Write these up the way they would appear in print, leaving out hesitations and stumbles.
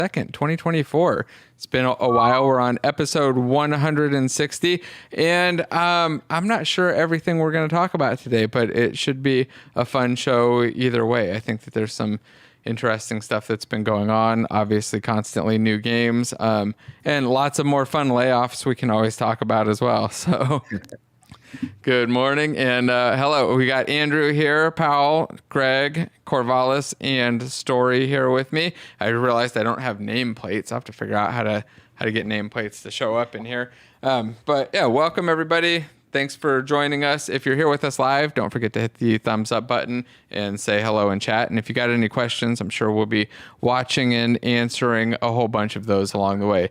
2nd, 2024. It's been a while. We're on episode 160, and I'm not sure everything we're going to talk about today, but it should be a fun show either way. I think that there's some interesting stuff that's been going on, obviously constantly new games, and lots of more fun layoffs we can always talk about as well. So good morning and hello. We got Andrew here, Powell, Greg, Corvallis, and Story here with me. I realized I don't have nameplates. I have to figure out how to get nameplates to show up in here. But yeah, welcome everybody. Thanks for joining us. If you're here with us live, don't forget to hit the thumbs up button and say hello in chat. And if you got any questions, I'm sure we'll be watching and answering a whole bunch of those along the way.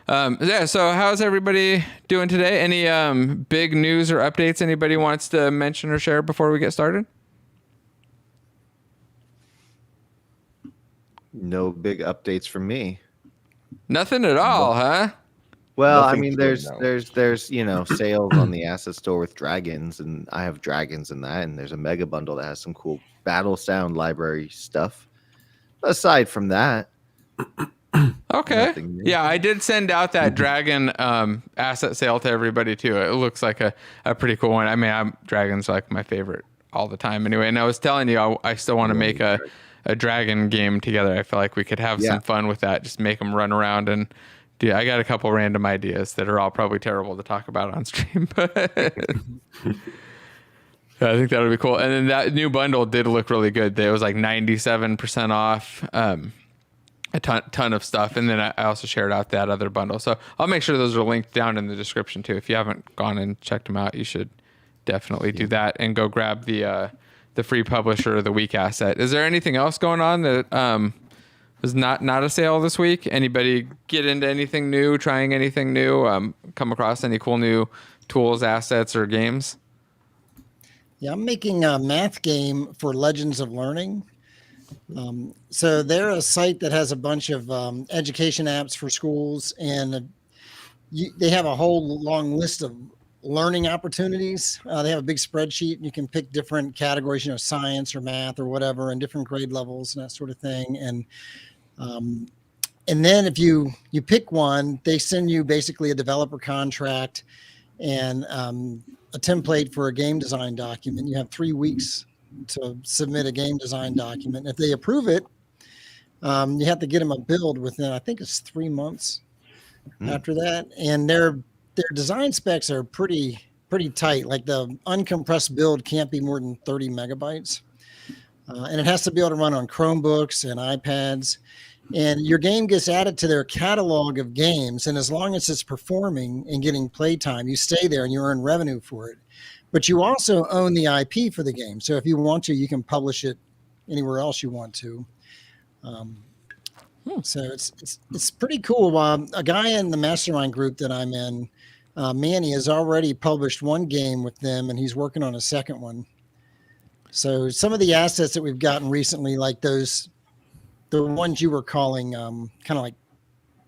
Yeah, so how's everybody doing today? Any big news or updates anybody wants to mention or share before we get started? No big updates from me. Nothing at all, huh? Well, Nothing I mean, there's sales on the asset store with dragons, and I have dragons in that, and there's a mega bundle that has some cool battle sound library stuff. Aside from that, okay. Yeah, I did send out that dragon asset sale to everybody too. It looks like a pretty cool one. I mean, dragon's like my favorite all the time anyway. And I was telling you, I still want to make a dragon game together. I feel like we could have some fun with that. Just make them run around and do. I got a couple random ideas that are all probably terrible to talk about on stream, but I think that would be cool. And then that new bundle did look really good. It was like 97% off. A ton of stuff, and then I also shared out that other bundle, so I'll make sure those are linked down in the description too. If you haven't gone and checked them out, you should definitely do that and go grab the free publisher of the week asset. Is there anything else going on that was not a sale this week? Anybody get into anything new, trying anything new, come across any cool new tools, assets, or games? Yeah, I'm making a math game for Legends of Learning. So they're a site that has a bunch of education apps for schools, and they have a whole long list of learning opportunities. They have a big spreadsheet, and you can pick different categories, science or math or whatever, and different grade levels and that sort of thing. And then if you pick one, they send you basically a developer contract and a template for a game design document. You have 3 weeks to submit a game design document. If they approve it, you have to get them a build within, I think it's 3 months after that. And their design specs are pretty tight. Like the uncompressed build can't be more than 30 megabytes. And it has to be able to run on Chromebooks and iPads. And your game gets added to their catalog of games. And as long as it's performing and getting playtime, you stay there and you earn revenue for it. But you also own the IP for the game. So if you want to, you can publish it anywhere else you want to. So it's pretty cool. A guy in the mastermind group that I'm in, Manny, has already published one game with them, and he's working on a second one. So some of the assets that we've gotten recently, like the ones you were calling kind of like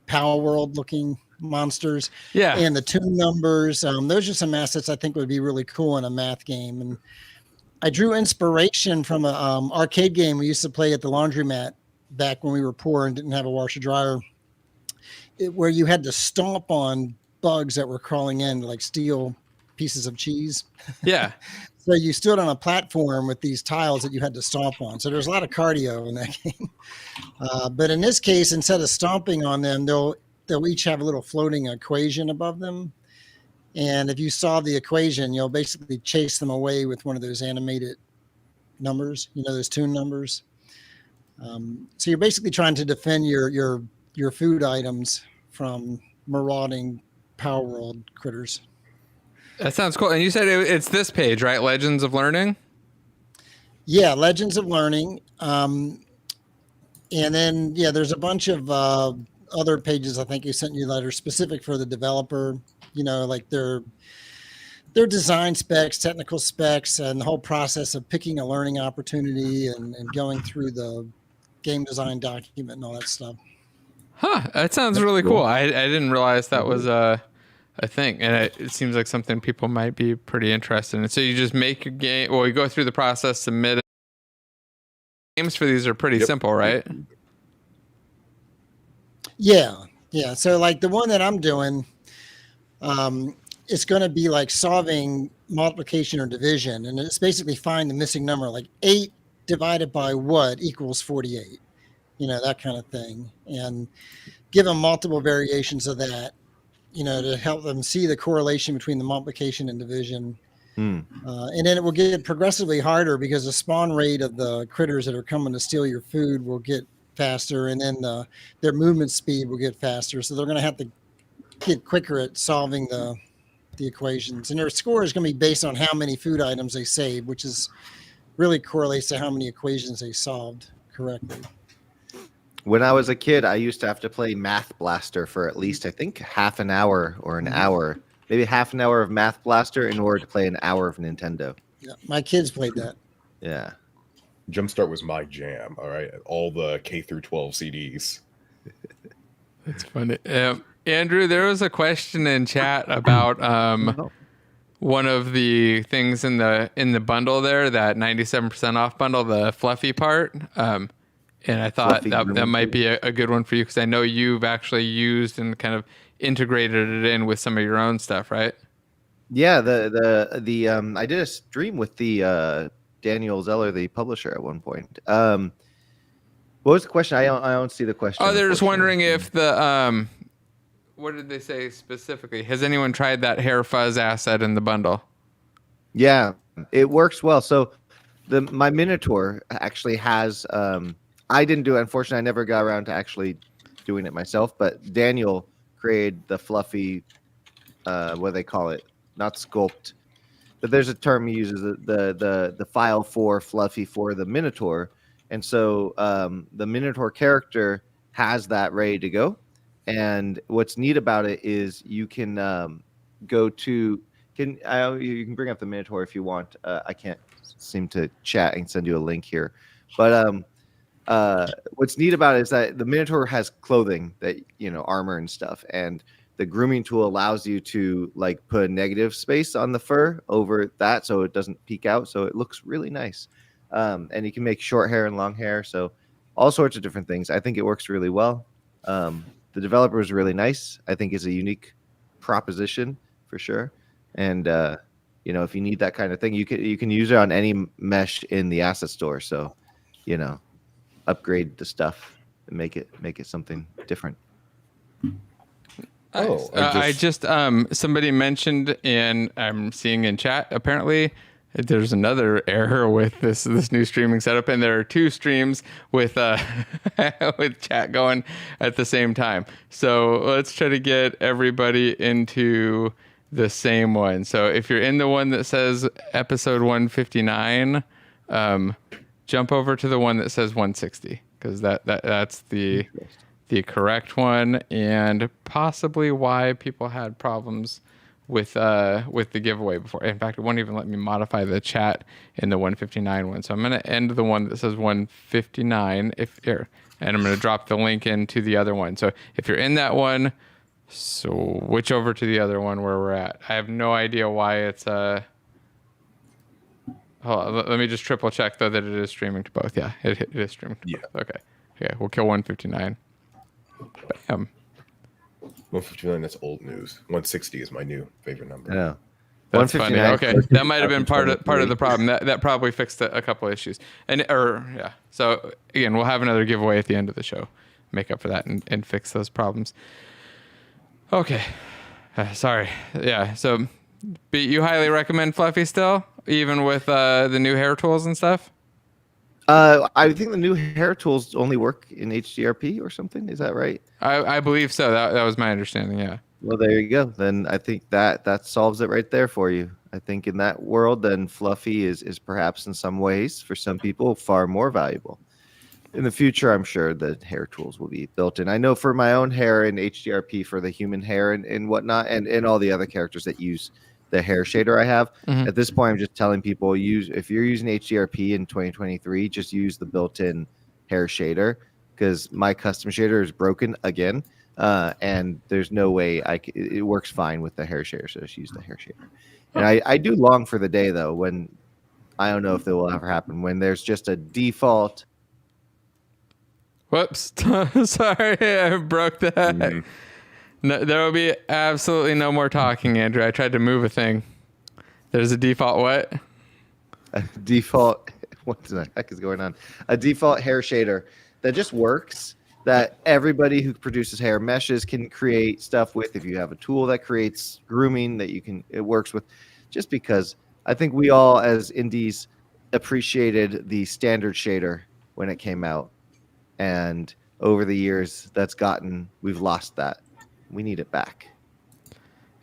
Power World looking monsters, and the tune numbers, those are some assets I think would be really cool in a math game. And I drew inspiration from a arcade game we used to play at the laundromat back when we were poor and didn't have a washer dryer, where you had to stomp on bugs that were crawling in, like steal pieces of cheese. So you stood on a platform with these tiles that you had to stomp on. So there's a lot of cardio in that game. But in this case, instead of stomping on them, they'll each have a little floating equation above them. And if you solve the equation, you'll basically chase them away with one of those animated numbers, those tune numbers. So you're basically trying to defend your food items from marauding Power World critters. That sounds cool. And you said it's this page, right? Legends of Learning? Yeah, Legends of Learning. And then, there's a bunch of other pages I think you sent you that are specific for the developer, like their design specs, technical specs, and the whole process of picking a learning opportunity and going through the game design document and all that stuff. That sounds really cool. I didn't realize that was a thing, and it seems like something people might be pretty interested in. So you just make your game, you go through the process, submit it. Games for these are pretty simple, right? Yeah. So like the one that I'm doing, it's going to be like solving multiplication or division, and it's basically find the missing number, like 8 divided by what equals 48. That kind of thing, and give them multiple variations of that. To help them see the correlation between the multiplication and division. And then it will get progressively harder because the spawn rate of the critters that are coming to steal your food will get faster, and then their movement speed will get faster. So they're going to have to get quicker at solving the equations. And their score is going to be based on how many food items they saved, which is really correlates to how many equations they solved correctly. When I was a kid, I used to have to play Math Blaster for at least, I think, half an hour or an hour, maybe half an hour of Math Blaster in order to play an hour of Nintendo. Yeah, my kids played that. Yeah. Jumpstart was my jam. All right, all the K through 12 CDs. That's funny. Andrew, there was a question in chat about one of the things in the bundle there, that 97% off bundle, the fluffy part. And I thought that might be a good one for you, because I know you've actually used and kind of integrated it in with some of your own stuff, right? Yeah, I did a stream with the Daniel Zeller, the publisher, at one point. What was the question? I don't see the question. Oh, they're just wondering if the what did they say specifically? Has anyone tried that hair fuzz asset in the bundle? Yeah, it works well. So my Minotaur actually has. I didn't do it. Unfortunately, I never got around to actually doing it myself. But Daniel created the fluffy, what do they call it? Not sculpt, but there's a term he uses, the file for fluffy for the Minotaur. And so the Minotaur character has that ready to go. And what's neat about it is you can go to you can bring up the Minotaur if you want. I can't seem to chat and send you a link here, but what's neat about it is that the Minotaur has clothing, that armor and stuff, and the grooming tool allows you to like put a negative space on the fur over that so it doesn't peek out, so it looks really nice. And you can make short hair and long hair, so all sorts of different things. I think it works really well. The developer is really nice. I think it's a unique proposition for sure. And if you need that kind of thing, you can use it on any mesh in the asset store. So, upgrade the stuff and make it something different. Oh, I just somebody mentioned, and I'm seeing in chat, apparently there's another error with this new streaming setup, and there are two streams with with chat going at the same time. So let's try to get everybody into the same one. So if you're in the one that says episode 159, jump over to the one that says 160, because that's the correct one, and possibly why people had problems with the giveaway before. In fact, it won't even let me modify the chat in the 159 one. So I'm going to end the one that says 159 and I'm going to drop the link into the other one. So if you're in that one, switch over to the other one where we're at. I have no idea why it's hold on, let me just triple check though that it is streaming to both. Yeah, it is streaming to both. Okay, we'll kill 159. Bam. 159, that's old news. 160 is my new favorite number. Yeah. That's funny. Okay, that might have been part of the problem. That probably fixed a couple of issues. So again, we'll have another giveaway at the end of the show, make up for that and fix those problems. Okay, sorry. Yeah. So, but you highly recommend Fluffy still, even with the new hair tools and stuff? I think the new hair tools only work in HDRP or something. Is that right? I believe so. That was my understanding. Yeah. Well, there you go. Then I think that solves it right there for you. I think in that world, then Fluffy is perhaps in some ways, for some people, far more valuable. In the future, I'm sure the hair tools will be built in. I know for my own hair in HDRP, for the human hair and whatnot, and all the other characters that use the hair shader I have. Mm-hmm. At this point, I'm just telling people, if you're using HDRP in 2023, just use the built-in hair shader, because my custom shader is broken again, and there's no way it works fine with the hair shader, so just use the hair shader. And I do long for the day, though, when I don't know if that will ever happen, when there's just a default. Whoops. Sorry, I broke that. Mhm. No, there will be absolutely no more talking, Andrew. I tried to move a thing. There's a default what? A default, what the heck is going on? A default hair shader that just works, that everybody who produces hair meshes can create stuff with. If you have a tool that creates grooming that it works with, just because I think we all as indies appreciated the standard shader when it came out. And over the years we've lost that. We need it back.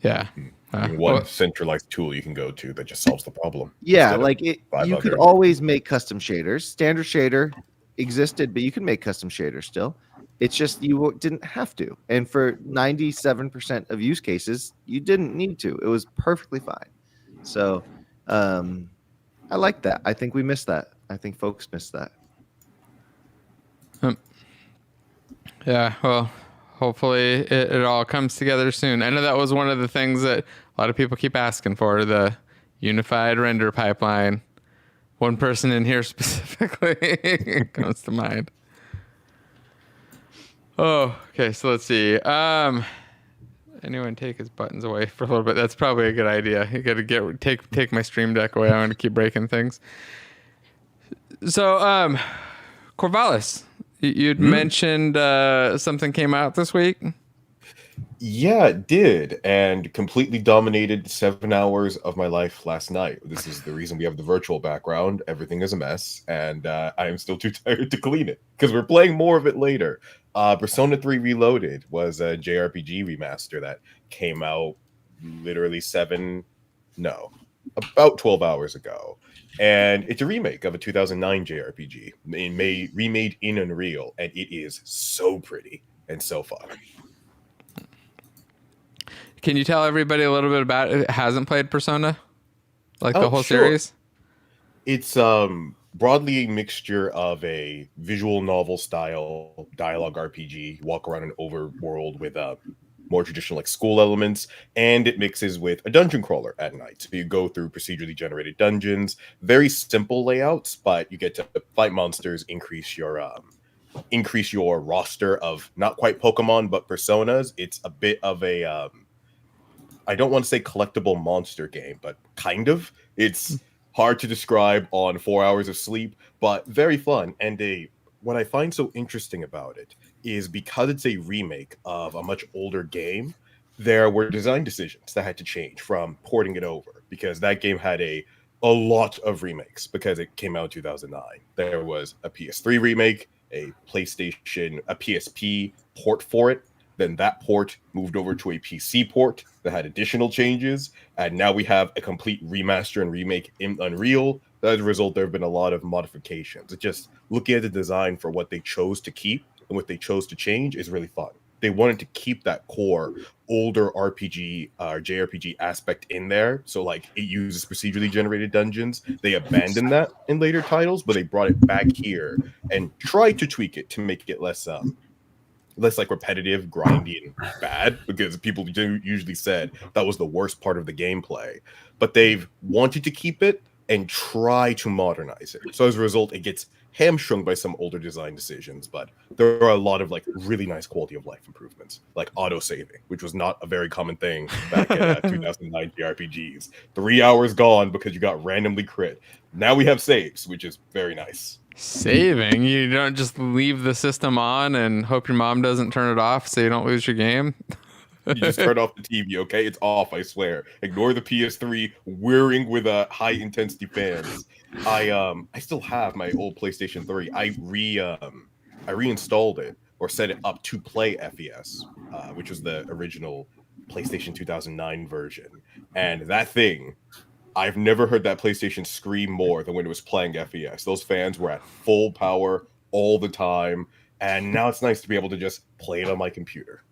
Yeah. One centralized tool you can go to that just solves the problem. Yeah, instead of you could 500. always make custom shaders. Standard shader existed, but you can make custom shaders still. It's just you didn't have to. And for 97% of use cases, you didn't need to. It was perfectly fine. So I like that. I think we missed that. I think folks missed that. Yeah, well, hopefully it all comes together soon. I know that was one of the things that a lot of people keep asking for, the unified render pipeline. One person in here specifically comes to mind. Oh, okay, so let's see. Anyone take his buttons away for a little bit? That's probably a good idea. You got to take my Stream Deck away. I'm going to keep breaking things. So, Corvallis, you'd mentioned something came out this week. Yeah, it did, and completely dominated 7 hours of my life last night. This is the reason we have the virtual background. Everything is a mess, and I am still too tired to clean it, because we're playing more of it later. Persona 3 Reloaded was a JRPG remaster that came out literally about 12 hours ago. And it's a remake of a 2009 JRPG, remade in Unreal, and it is so pretty and so fun. Can you tell everybody a little bit about it? It hasn't played Persona, like the whole sure. series? It's broadly a mixture of a visual novel style dialogue RPG. You walk around an overworld with more traditional like school elements, and it mixes with a dungeon crawler at night. So you go through procedurally generated dungeons, very simple layouts, but you get to fight monsters, increase your roster of not quite Pokemon but personas. It's a bit of a I don't want to say collectible monster game, but kind of. It's hard to describe on 4 hours of sleep, but very fun. And what I find so interesting about it is because it's a remake of a much older game, there were design decisions that had to change from porting it over, because that game had a lot of remakes because it came out in 2009. There was a PS3 remake, a PSP port for it. Then that port moved over to a PC port that had additional changes, and now we have a complete remaster and remake in Unreal. As a result, there have been a lot of modifications. Just looking at the design for what they chose to keep and what they chose to change is really fun. They wanted to keep that core older RPG or JRPG aspect in there, so like it uses procedurally generated dungeons. They abandoned that in later titles, but they brought it back here and tried to tweak it to make it less like repetitive, grindy, and bad, because people usually said that was the worst part of the gameplay. But they've wanted to keep it and try to modernize it. So as a result, it gets hamstrung by some older design decisions, but there are a lot of like really nice quality of life improvements, like auto saving, which was not a very common thing back in 2009 JRPGs. 3 hours gone because you got randomly crit. Now we have saves, which is very nice. Saving? You don't just leave the system on and hope your mom doesn't turn it off so you don't lose your game? You just turn off the TV, okay? It's off, I swear. Ignore the PS3 whirring with high intensity fans. I still have my old PlayStation 3. I reinstalled it or set it up to play FES, which was the original PlayStation 2009 version. And that thing, I've never heard that PlayStation scream more than when it was playing FES. Those fans were at full power all the time, and now it's nice to be able to just play it on my computer.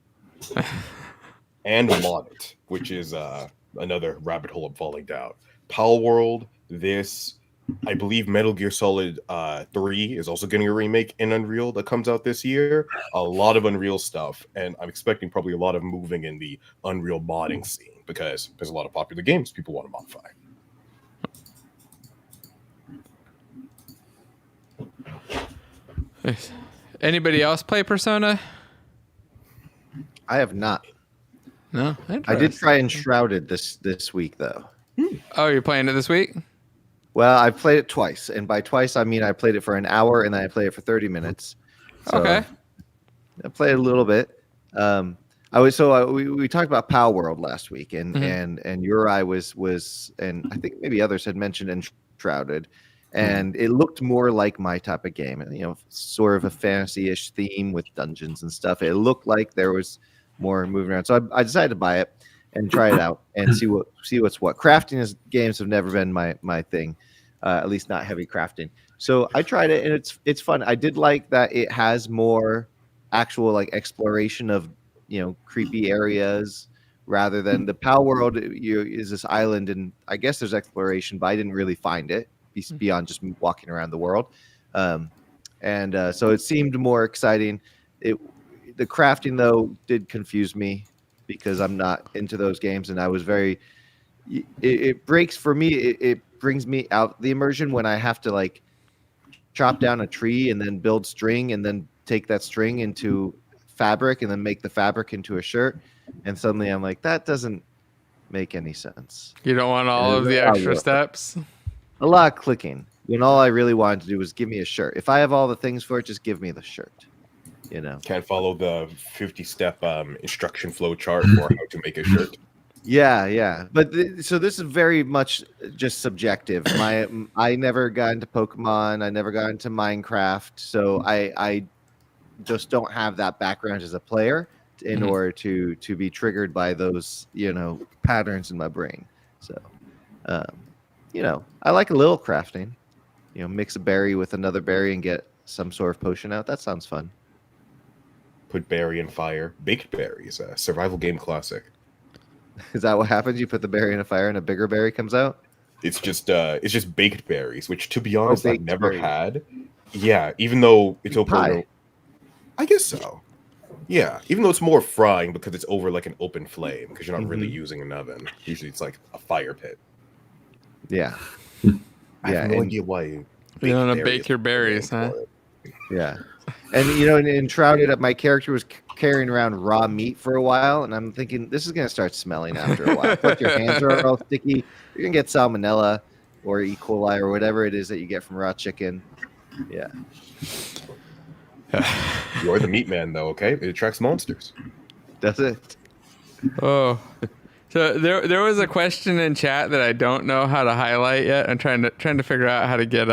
And mod it, which is another rabbit hole I'm falling down. Pal World, I believe Metal Gear Solid 3 is also getting a remake in Unreal that comes out this year. A lot of Unreal stuff, and I'm expecting probably a lot of moving in the Unreal modding scene, because there's a lot of popular games people want to modify. Anybody else play Persona? I have not. No, I did try Enshrouded this week though. Oh, you're playing it this week? Well, I played it twice, and by twice I mean I played it for an hour and then I played it for 30 minutes. So Okay. I played a little bit. We talked about Pow World last week, and Uri was, and I think maybe others had mentioned Enshrouded, and it looked more like my type of game, and sort of a fantasy-ish theme with dungeons and stuff. It looked like there was more moving around, so I decided to buy it and try it out and see what's what. Games have never been my thing, at least not heavy crafting. So I tried it, and it's fun. I did like that it has more actual like exploration of creepy areas rather than the Pow World. Is this island, and I guess there's exploration, but I didn't really find it beyond just walking around the world. So it seemed more exciting. The crafting though did confuse me because I'm not into those games, and I was it breaks for me. It brings me out the immersion when I have to like chop down a tree and then build string and then take that string into fabric and then make the fabric into a shirt, and suddenly I'm like, that doesn't make any sense. You don't want all of the extra steps? A lot of clicking when all I really wanted to do was give me a shirt. If I have all the things for it, just give me the shirt. Can't follow the 50-step instruction flow chart for how to make a shirt. Yeah. But so this is very much just subjective. I never got into Pokemon. I never got into Minecraft. So I just don't have that background as a player in order to be triggered by those patterns in my brain. So I like a little crafting. Mix a berry with another berry and get some sort of potion out. That sounds fun. Put berry in fire. Baked berries, a survival game classic. Is that what happens? You put the berry in a fire and a bigger berry comes out? It's just baked berries, which to be honest I've never berries. had. Yeah, even though it's pie. I guess so. Yeah, even though it's more frying because it's over like an open flame because you're not really using an oven. Usually it's like a fire pit. Yeah. I have no idea why you want to bake your berries, huh? Yeah. And in Enshrouded, my character was carrying around raw meat for a while, and I'm thinking this is going to start smelling after a while. Plus your hands are all sticky. You're going to get salmonella or E. coli or whatever it is that you get from raw chicken. Yeah. You're the meat man, though. Okay, it attracts monsters. Does it? Oh, so there was a question in chat that I don't know how to highlight yet. I'm trying to figure out how to get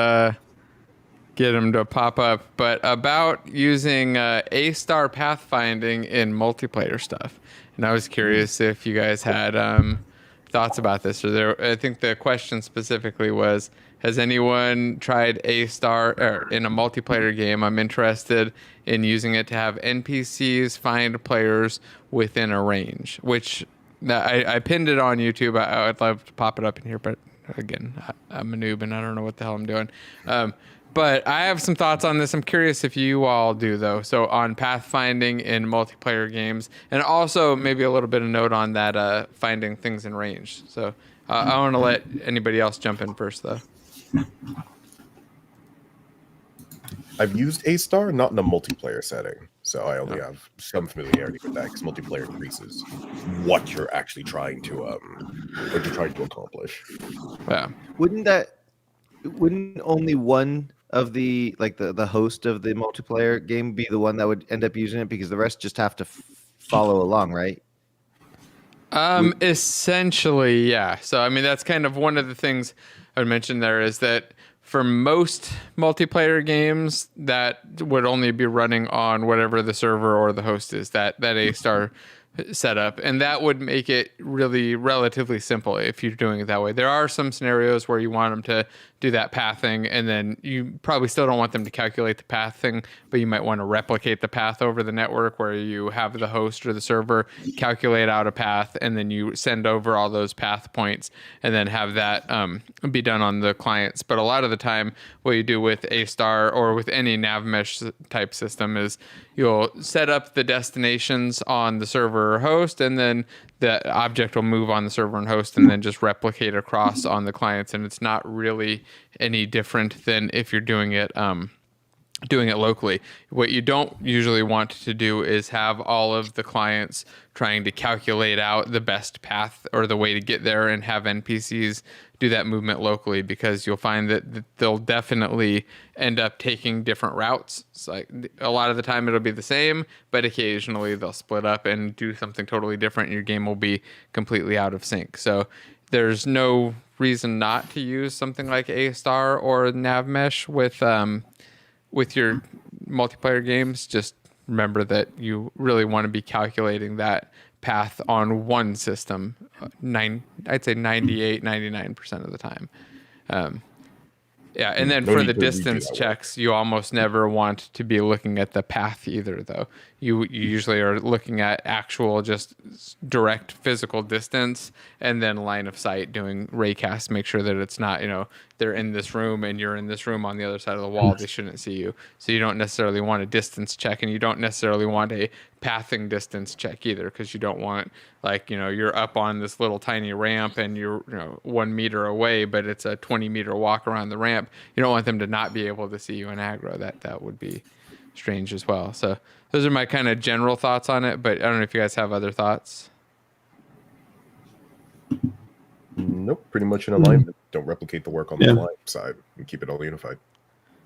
them to pop up, but about using A-star pathfinding in multiplayer stuff. And I was curious if you guys had thoughts about this. I think the question specifically was, has anyone tried A-star in a multiplayer game? I'm interested in using it to have NPCs find players within a range, which I pinned it on YouTube. I'd love to pop it up in here, but again, I'm a noob and I don't know what the hell I'm doing. But I have some thoughts on this. I'm curious if you all do, though. So on pathfinding in multiplayer games, and also maybe a little bit of note on that finding things in range. So I want to let anybody else jump in first, though. I've used A-star, not in a multiplayer setting, so I only have some familiarity with that because multiplayer increases what you're actually trying to accomplish. Yeah. Wouldn't only one of the host of the multiplayer game be the one that would end up using it because the rest just have to follow along, right? Essentially, yeah. So I mean, that's kind of one of the things I would mention there is that for most multiplayer games, that would only be running on whatever the server or the host is, that A-star setup, and that would make it really relatively simple if you're doing it that way. There are some scenarios where you want them to do that pathing, and then you probably still don't want them to calculate the pathing, but you might want to replicate the path over the network where you have the host or the server calculate out a path, and then you send over all those path points and then have that be done on the clients. But a lot of the time, what you do with A-star or with any nav mesh type system is you'll set up the destinations on the server or host, and then the object will move on the server and host and then just replicate across on the clients. And it's not really any different than if you're doing it doing it locally. What you don't usually want to do is have all of the clients trying to calculate out the best path or the way to get there and have NPCs do that movement locally, because you'll find that they'll definitely end up taking different routes. It's like a lot of the time it'll be the same, but occasionally they'll split up and do something totally different and your game will be completely out of sync. So there's no reason not to use something like A-Star or NavMesh with your multiplayer games. Just remember that you really want to be calculating that path on one system, I'd say 98, 99% of the time. Yeah, and then for the distance checks, you almost never want to be looking at the path either, though. You usually are looking at actual just direct physical distance and then line of sight, doing raycast, make sure that it's not, they're in this room and you're in this room on the other side of the wall. They shouldn't see you. So you don't necessarily want a distance check, and you don't necessarily want a pathing distance check either, because you don't want, you're up on this little tiny ramp and you're 1 meter away, but it's a 20-meter walk around the ramp. You don't want them to not be able to see you in aggro. That would be strange as well. So those are my kind of general thoughts on it, but I don't know if you guys have other thoughts. Nope, pretty much in alignment. Don't replicate the work on the client side and keep it all unified.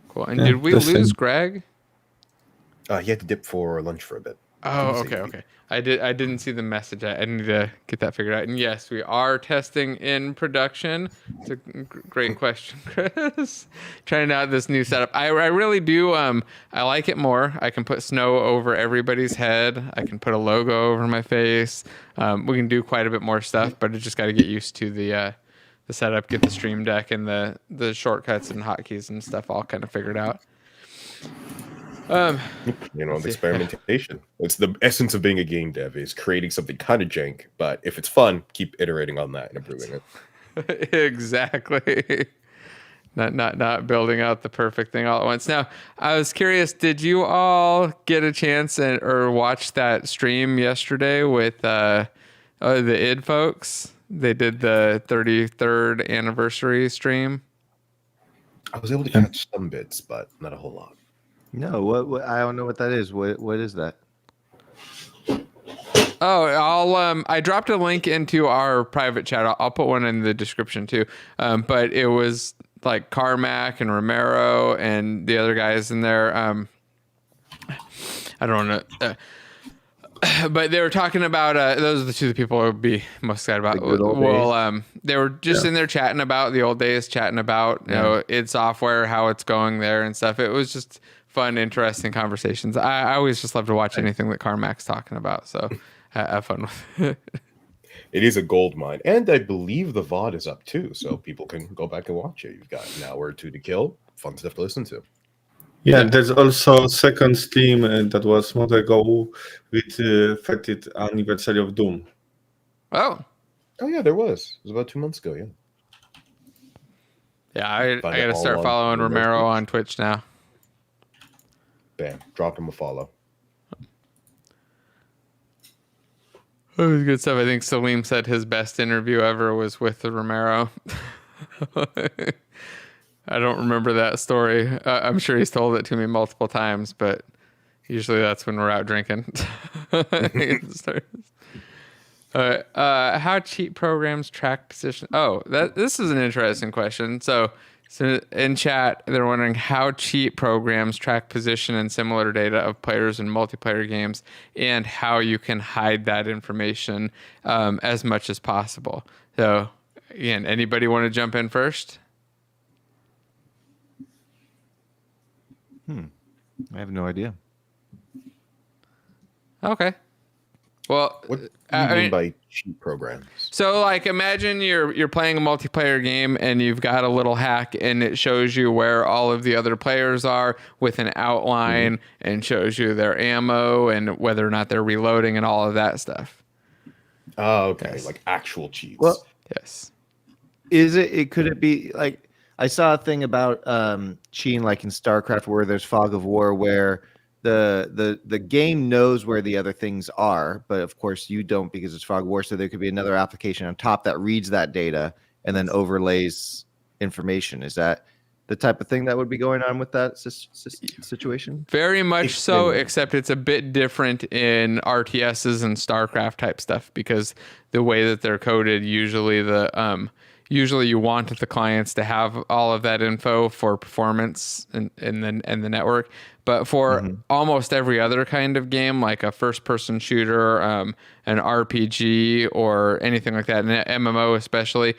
Cool. And did we lose Greg? He had to dip for lunch for a bit. Oh, okay. I didn't see the message. I need to get that figured out. And yes, we are testing in production. It's a great question, Chris. Trying out this new setup. I really do. I like it more. I can put snow over everybody's head. I can put a logo over my face. We can do quite a bit more stuff, but I just got to get used to the setup, get the Stream Deck and the shortcuts and hotkeys and stuff all kind of figured out. The experimentation. It's the essence of being a game dev, is creating something kind of jank, but if it's fun, keep iterating on that and improving it. Exactly. Not building out the perfect thing all at once. Now, I was curious, did you all get a chance or watch that stream yesterday with the id folks? They did the 33rd anniversary stream. I was able to catch some bits, but not a whole lot. No, what I don't know what that is. What is that? Oh, I dropped a link into our private chat. I'll put one in the description too. But it was like Carmack and Romero and the other guys in there. I don't know. But they were talking about those are the two people I would be most excited about. Well, they were just in there chatting about the old days, chatting about id Software, how it's going there and stuff. It was just fun, interesting conversations. I always just love to watch anything that Carmack's talking about. So have fun with it. It is a gold mine, and I believe the VOD is up too, so people can go back and watch it. You've got an hour or two to kill. Fun stuff to listen to. Yeah, there's also a second stream that was month ago with 30th anniversary of Doom. Oh Yeah, there was. It was about 2 months ago. Yeah, I got to start following Romero on Twitch now. Bam, drop him a follow. It was good stuff. I think Salim said his best interview ever was with Romero. I don't remember that story. I'm sure he's told it to me multiple times, but usually that's when we're out drinking. How cheat programs track position? This is an interesting question. So in chat, they're wondering how cheat programs track position and similar data of players in multiplayer games, and how you can hide that information as much as possible. So, again, anybody want to jump in first? I have no idea. Okay. Well, what do you mean by cheat programs? So, imagine you're playing a multiplayer game and you've got a little hack, and it shows you where all of the other players are with an outline, and shows you their ammo and whether or not they're reloading and all of that stuff. Oh, okay. Yes. Like actual cheats. Well, yes. Could it be like, I saw a thing about cheating like in StarCraft where there's fog of war, where the game knows where the other things are, but of course you don't because it's fog of war. So there could be another application on top that reads that data and then overlays information. Is that the type of thing that would be going on with that situation? Very much so, Extremely. except it's a bit different in RTSs and StarCraft type stuff, because the way that they're coded, usually you want the clients to have all of that info for performance and the network. But for almost every other kind of game, like a first-person shooter, an RPG, or anything like that, an MMO especially,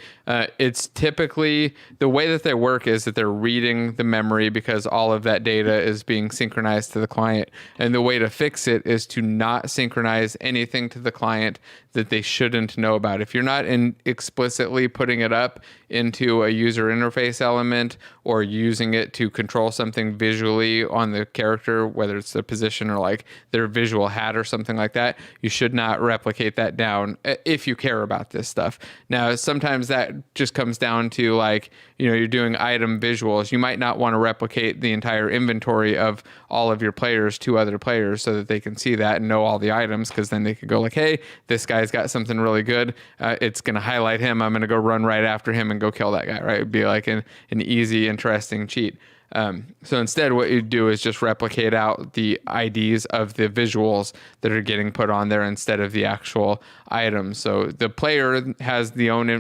it's typically the way that they work is that they're reading the memory because all of that data is being synchronized to the client. And the way to fix it is to not synchronize anything to the client that they shouldn't know about. If you're not explicitly putting it up into a user interface element or using it to control something visually on the character, whether it's their position or like their visual hat or something like that, you should not replicate that down if you care about this stuff. Now, sometimes that just comes down to like, you're doing item visuals. You might not want to replicate the entire inventory of all of your players to other players so that they can see that and know all the items, because then they could go like, hey, this guy's got something really good. It's going to highlight him. I'm going to go run right after him and go kill that guy, right? It'd be like an easy, interesting cheat. So instead, what you do is just replicate out the IDs of the visuals that are getting put on there instead of the actual items. So the player has their own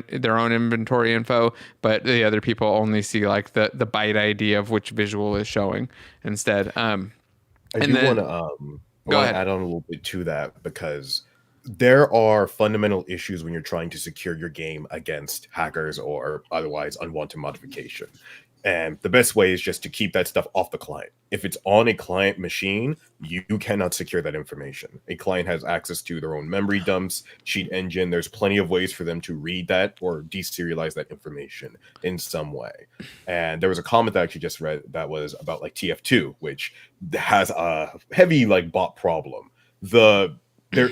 inventory info, but the other people only see like the byte ID of which visual is showing instead. I want to add on a little bit to that, because there are fundamental issues when you're trying to secure your game against hackers or otherwise unwanted modification. And the best way is just to keep that stuff off the client. If it's on a client machine, you cannot secure that information. A client has access to their own memory dumps, cheat engine. There's plenty of ways for them to read that or deserialize that information in some way. And there was a comment that I actually just read that was about like TF2, which has a heavy like bot problem. There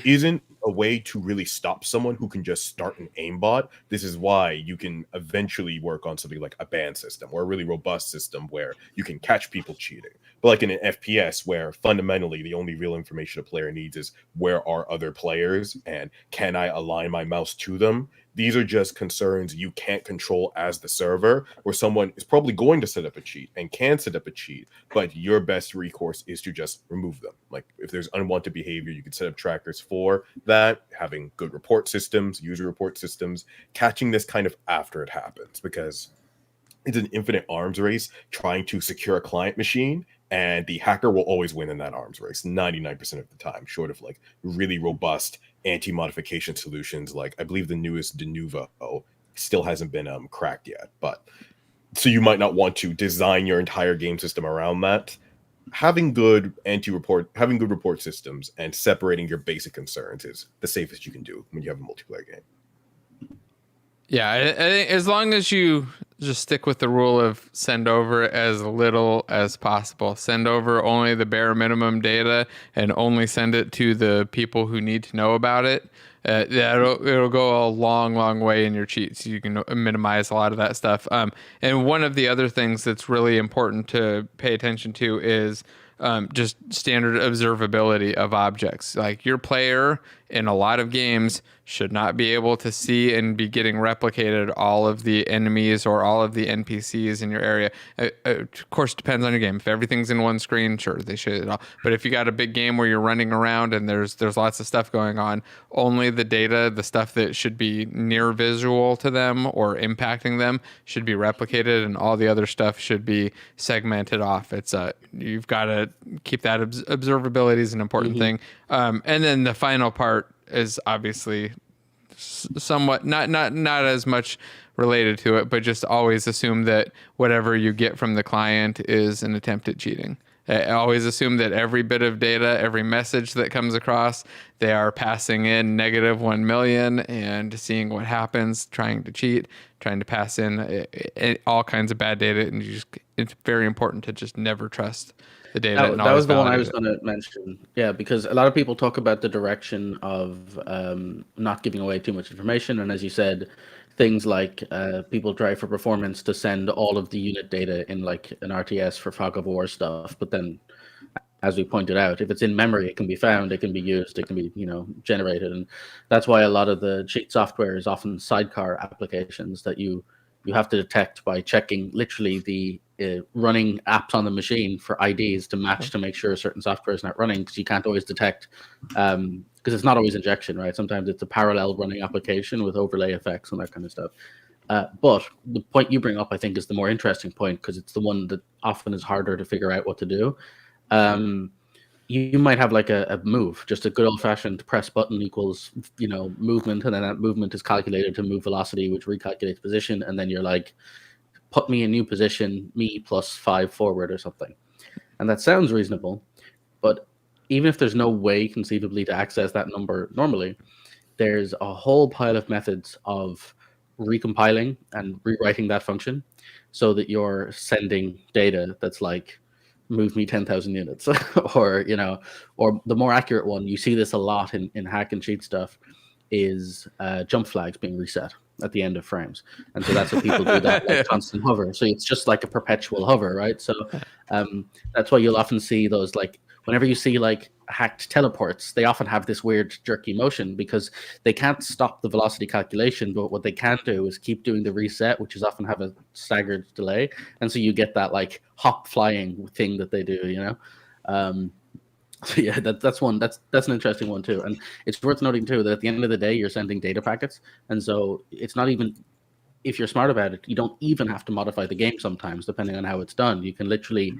isn't a way to really stop someone who can just start an aimbot. This is why you can eventually work on something like a ban system or a really robust system where you can catch people cheating. But like in an FPS where fundamentally the only real information a player needs is where are other players and can I align my mouse to them? These are just concerns you can't control as the server, where someone is probably going to set up a cheat and can set up a cheat, but your best recourse is to just remove them. Like if there's unwanted behavior, you can set up trackers for that, having good report systems, user report systems, catching this kind of after it happens, because it's an infinite arms race trying to secure a client machine, and the hacker will always win in that arms race 99% of the time, short of like really robust anti-modification solutions. Like I believe the newest Denuvo still hasn't been cracked yet, but so you might not want to design your entire game system around that. Having good report systems and separating your basic concerns is the safest you can do when you have a multiplayer game. Yeah, I think as long as you just stick with the rule of send over as little as possible, send over only the bare minimum data and only send it to the people who need to know about it, it'll go a long way in your cheats. You can minimize a lot of that stuff. And one of the other things that's really important to pay attention to is just standard observability of objects. Like your player in a lot of games should not be able to see and be getting replicated all of the enemies or all of the NPCs in your area. Of course, it depends on your game. If everything's in one screen, sure, they should. But if you got a big game where you're running around and there's lots of stuff going on, only the data, the stuff that should be near visual to them or impacting them, should be replicated, and all the other stuff should be segmented off. It's you've got to keep that observability is an important thing. And then the final part is obviously somewhat not as much related to it, but just always assume that whatever you get from the client is an attempt at cheating. I always assume that every bit of data, every message that comes across, they are passing in -1 million and seeing what happens, trying to cheat, trying to pass in all kinds of bad data. And it's very important to just never trust the data. That was the one I was going to mention. Yeah, because a lot of people talk about the direction of not giving away too much information. And as you said, things like people try for performance to send all of the unit data in like an RTS for Fog of War stuff. But then, as we pointed out, if it's in memory, it can be found, it can be used, it can be generated. And that's why a lot of the cheat software is often sidecar applications that you have to detect by checking literally the running apps on the machine for IDs to match to make sure certain software is not running, because you can't always detect, because it's not always injection, right? Sometimes it's a parallel running application with overlay effects and that kind of stuff. But the point you bring up, I think, is the more interesting point, because it's the one that often is harder to figure out what to do. You might have like a move, just a good old-fashioned press button equals, movement, and then that movement is calculated to move velocity, which recalculates position, and then you're like, put me in new position, me plus 5 forward or something. And that sounds reasonable, but even if there's no way conceivably to access that number normally, there's a whole pile of methods of recompiling and rewriting that function so that you're sending data that's like, move me 10,000 units, or the more accurate one, you see this a lot in hack and cheat stuff, is jump flags being reset at the end of frames. And so that's what people do, that like constant hover. So it's just like a perpetual hover, right? So that's why you'll often see those, like, whenever you see like hacked teleports, they often have this weird jerky motion because they can't stop the velocity calculation, but what they can do is keep doing the reset, which is often have a staggered delay. And so you get that like hop flying thing that they do, So yeah, that's an interesting one too. And it's worth noting too that at the end of the day, you're sending data packets. And so it's not even, if you're smart about it, you don't even have to modify the game sometimes, depending on how it's done. You can literally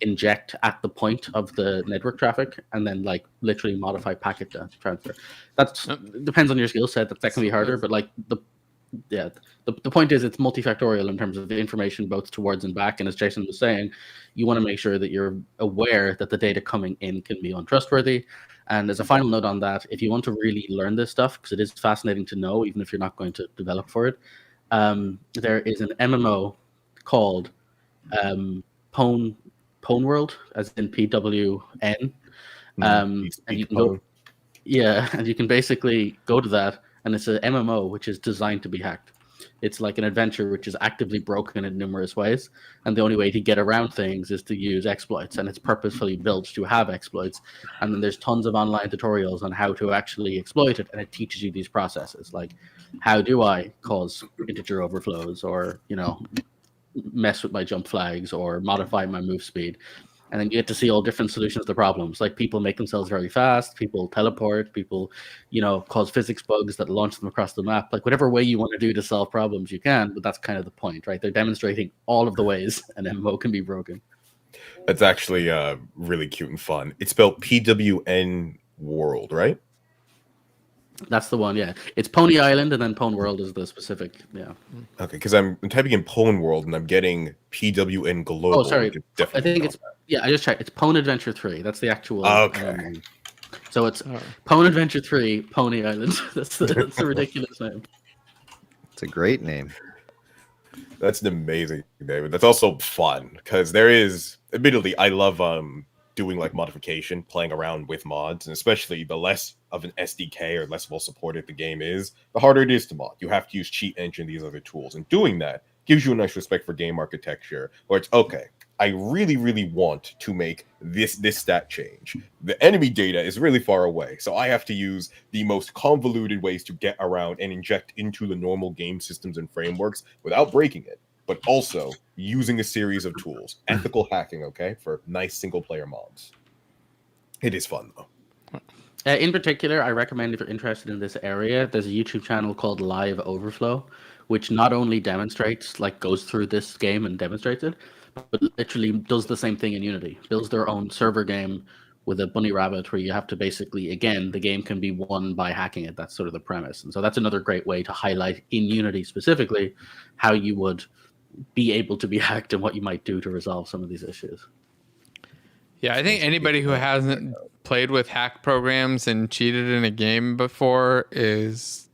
inject at the point of the network traffic and then like literally modify packet transfer. That depends on your skill set. That can be harder, but like the point is it's multifactorial in terms of the information both towards and back. And as Jason was saying, you want to make sure that you're aware that the data coming in can be untrustworthy. And as a final note on that, if you want to really learn this stuff, because it is fascinating to know, even if you're not going to develop for it, there is an MMO called Pwn World, as in PWN. And you can go, and you can basically go to that, and it's an MMO which is designed to be hacked. It's like an adventure which is actively broken in numerous ways, and the only way to get around things is to use exploits, and it's purposefully built to have exploits. And then there's tons of online tutorials on how to actually exploit it, and it teaches you these processes, like how do I cause integer overflows, or mess with my jump flags, or modify my move speed. And then you get to see all different solutions to problems. Like people make themselves very fast, people teleport, people, cause physics bugs that launch them across the map. Like whatever way you want to do to solve problems, you can, but that's kind of the point, right? They're demonstrating all of the ways an MMO can be broken. That's actually really cute and fun. It's spelled PWN World, right? That's the one, yeah. It's Pony Island, and then Pwn World is the specific, yeah. Okay, because I'm typing in Pwn World, and I'm getting PWN Global. Oh, sorry. I think it's, I just checked. It's Pwn Adventure 3. That's the actual. Okay. So it's Pwn Adventure 3, Pony Island. That's a ridiculous name. It's a great name. That's an amazing name. That's also fun, because there is, admittedly, I love doing like modification, playing around with mods, and especially the less of an SDK or less well supported the game is, the harder it is to mod. You have to use Cheat Engine, these other tools, and doing that gives you a nice respect for game architecture, where it's okay, I really, really want to make this stat change. The enemy data is really far away, so I have to use the most convoluted ways to get around and inject into the normal game systems and frameworks without breaking it, but also using a series of tools. Ethical hacking, okay, for nice single-player mods. It is fun, though. In particular, I recommend, if you're interested in this area, there's a YouTube channel called Live Overflow, which not only demonstrates, like goes through this game and demonstrates it, but literally does the same thing in Unity. Builds their own server game with a bunny rabbit where you have to basically, again, the game can be won by hacking it. That's sort of the premise. And so that's another great way to highlight in Unity specifically how you would be able to be hacked and what you might do to resolve some of these issues. Yeah, I think anybody who hasn't played with hack programs and cheated in a game before is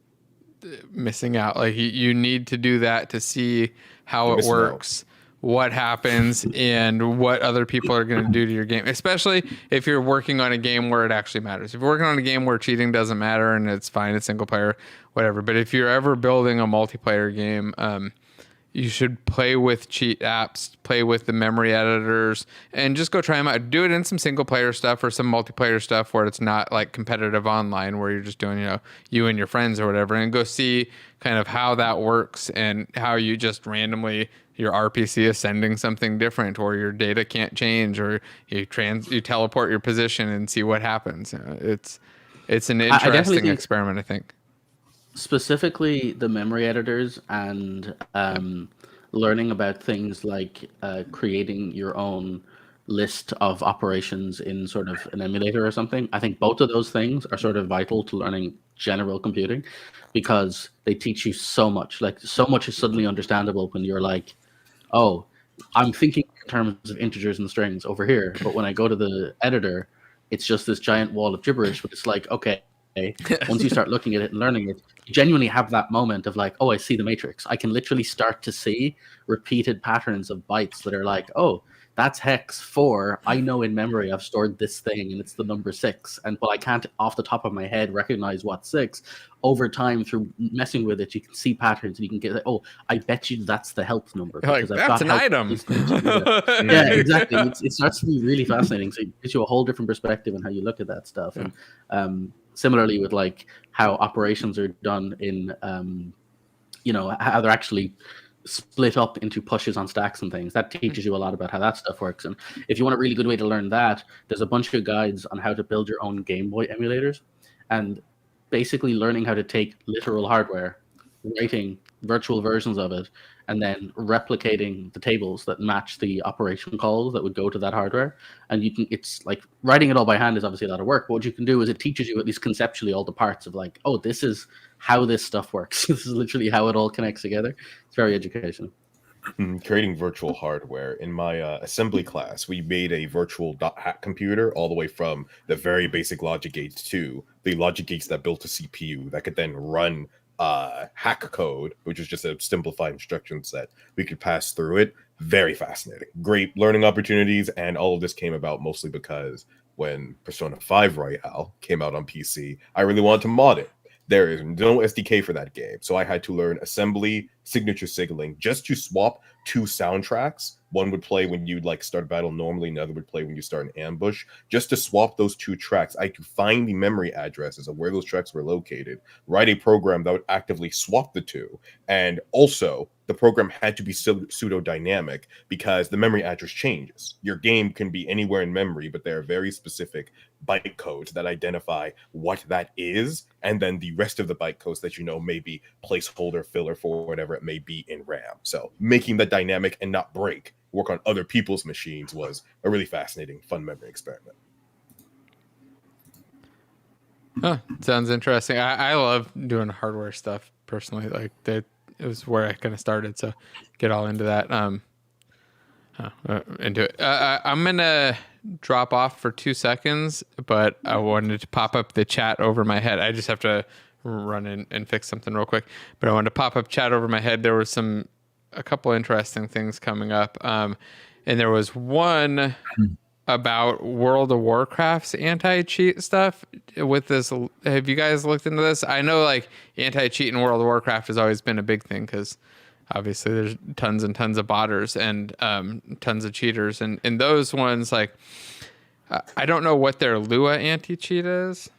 missing out. Like you need to do that to see how it works, what happens, and what other people are going to do to your game, especially if you're working on a game where it actually matters. If you're working on a game where cheating doesn't matter and it's fine, it's single player, whatever. But if you're ever building a multiplayer game, you should play with cheat apps, play with the memory editors, and just go try them out. Do it in some single player stuff or some multiplayer stuff where it's not like competitive online, where you're just doing, you and your friends or whatever, and go see kind of how that works and how you just randomly, your RPC is sending something different, or your data can't change, or you teleport your position and see what happens. It's an interesting experiment, I think. Specifically the memory editors and learning about things like creating your own list of operations in sort of an emulator or something. I think both of those things are sort of vital to learning general computing, because they teach you so much. Like, so much is suddenly understandable when you're like, oh, I'm thinking in terms of integers and strings over here, but when I go to the editor, it's just this giant wall of gibberish. But it's like, okay, once you start looking at it and learning it, you genuinely have that moment of like, oh, I see the matrix. I can literally start to see repeated patterns of bytes that are like, oh, that's hex 4. I know in memory I've stored this thing and it's the number 6. And while I can't off the top of my head recognize what's 6, over time through messing with it, you can see patterns and you can get like, oh, I bet you that's the health number. Because like, that's an item. Yeah, exactly. It starts to be really fascinating. So it gives you a whole different perspective on how you look at that stuff. Yeah. And similarly with like how operations are done in, how they're actually split up into pushes on stacks and things. That teaches you a lot about how that stuff works. And if you want a really good way to learn that, there's a bunch of guides on how to build your own Game Boy emulators, and basically learning how to take literal hardware, writing virtual versions of it, and then replicating the tables that match the operation calls that would go to that hardware. And it's like writing it all by hand is obviously a lot of work, but what you can do is it teaches you at least conceptually all the parts of like, oh, this is how this stuff works. This is literally how it all connects together. It's very educational. Creating virtual hardware. In my assembly class, we made a virtual hack computer, all the way from the very basic logic gates to the logic gates that built a CPU that could then run hack code, which is just a simplified instruction set. We could pass through it. Very fascinating. Great learning opportunities, and all of this came about mostly because when Persona 5 Royale came out on PC, I really wanted to mod it. There is no SDK for that game, so I had to learn assembly, signature signaling, just to swap two soundtracks. One would play when you'd like start a battle normally, another would play when you start an ambush. Just to swap those two tracks, I had to find the memory addresses of where those tracks were located, write a program that would actively swap the two, and also the program had to be pseudo-dynamic because the memory address changes. Your game can be anywhere in memory, but there are very specific byte codes that identify what that is, and then the rest of the byte codes that may be placeholder, filler for whatever it may be in RAM. So making that dynamic and not break, work on other people's machines was a really fascinating, fun memory experiment. Huh, sounds interesting. I love doing hardware stuff personally. Like that, it was where I kind of started. So get all into that. Into it. I'm gonna drop off for 2 seconds, but I wanted to pop up the chat over my head. I just have to run in and fix something real quick. But I wanted to pop up chat over my head. There was a couple interesting things coming up, and there was one about World of Warcraft's anti-cheat stuff with this. Have you guys looked into this? I know like anti-cheat in World of Warcraft has always been a big thing because obviously there's tons and tons of botters and tons of cheaters, and those ones, like I don't know what their Lua anti-cheat is,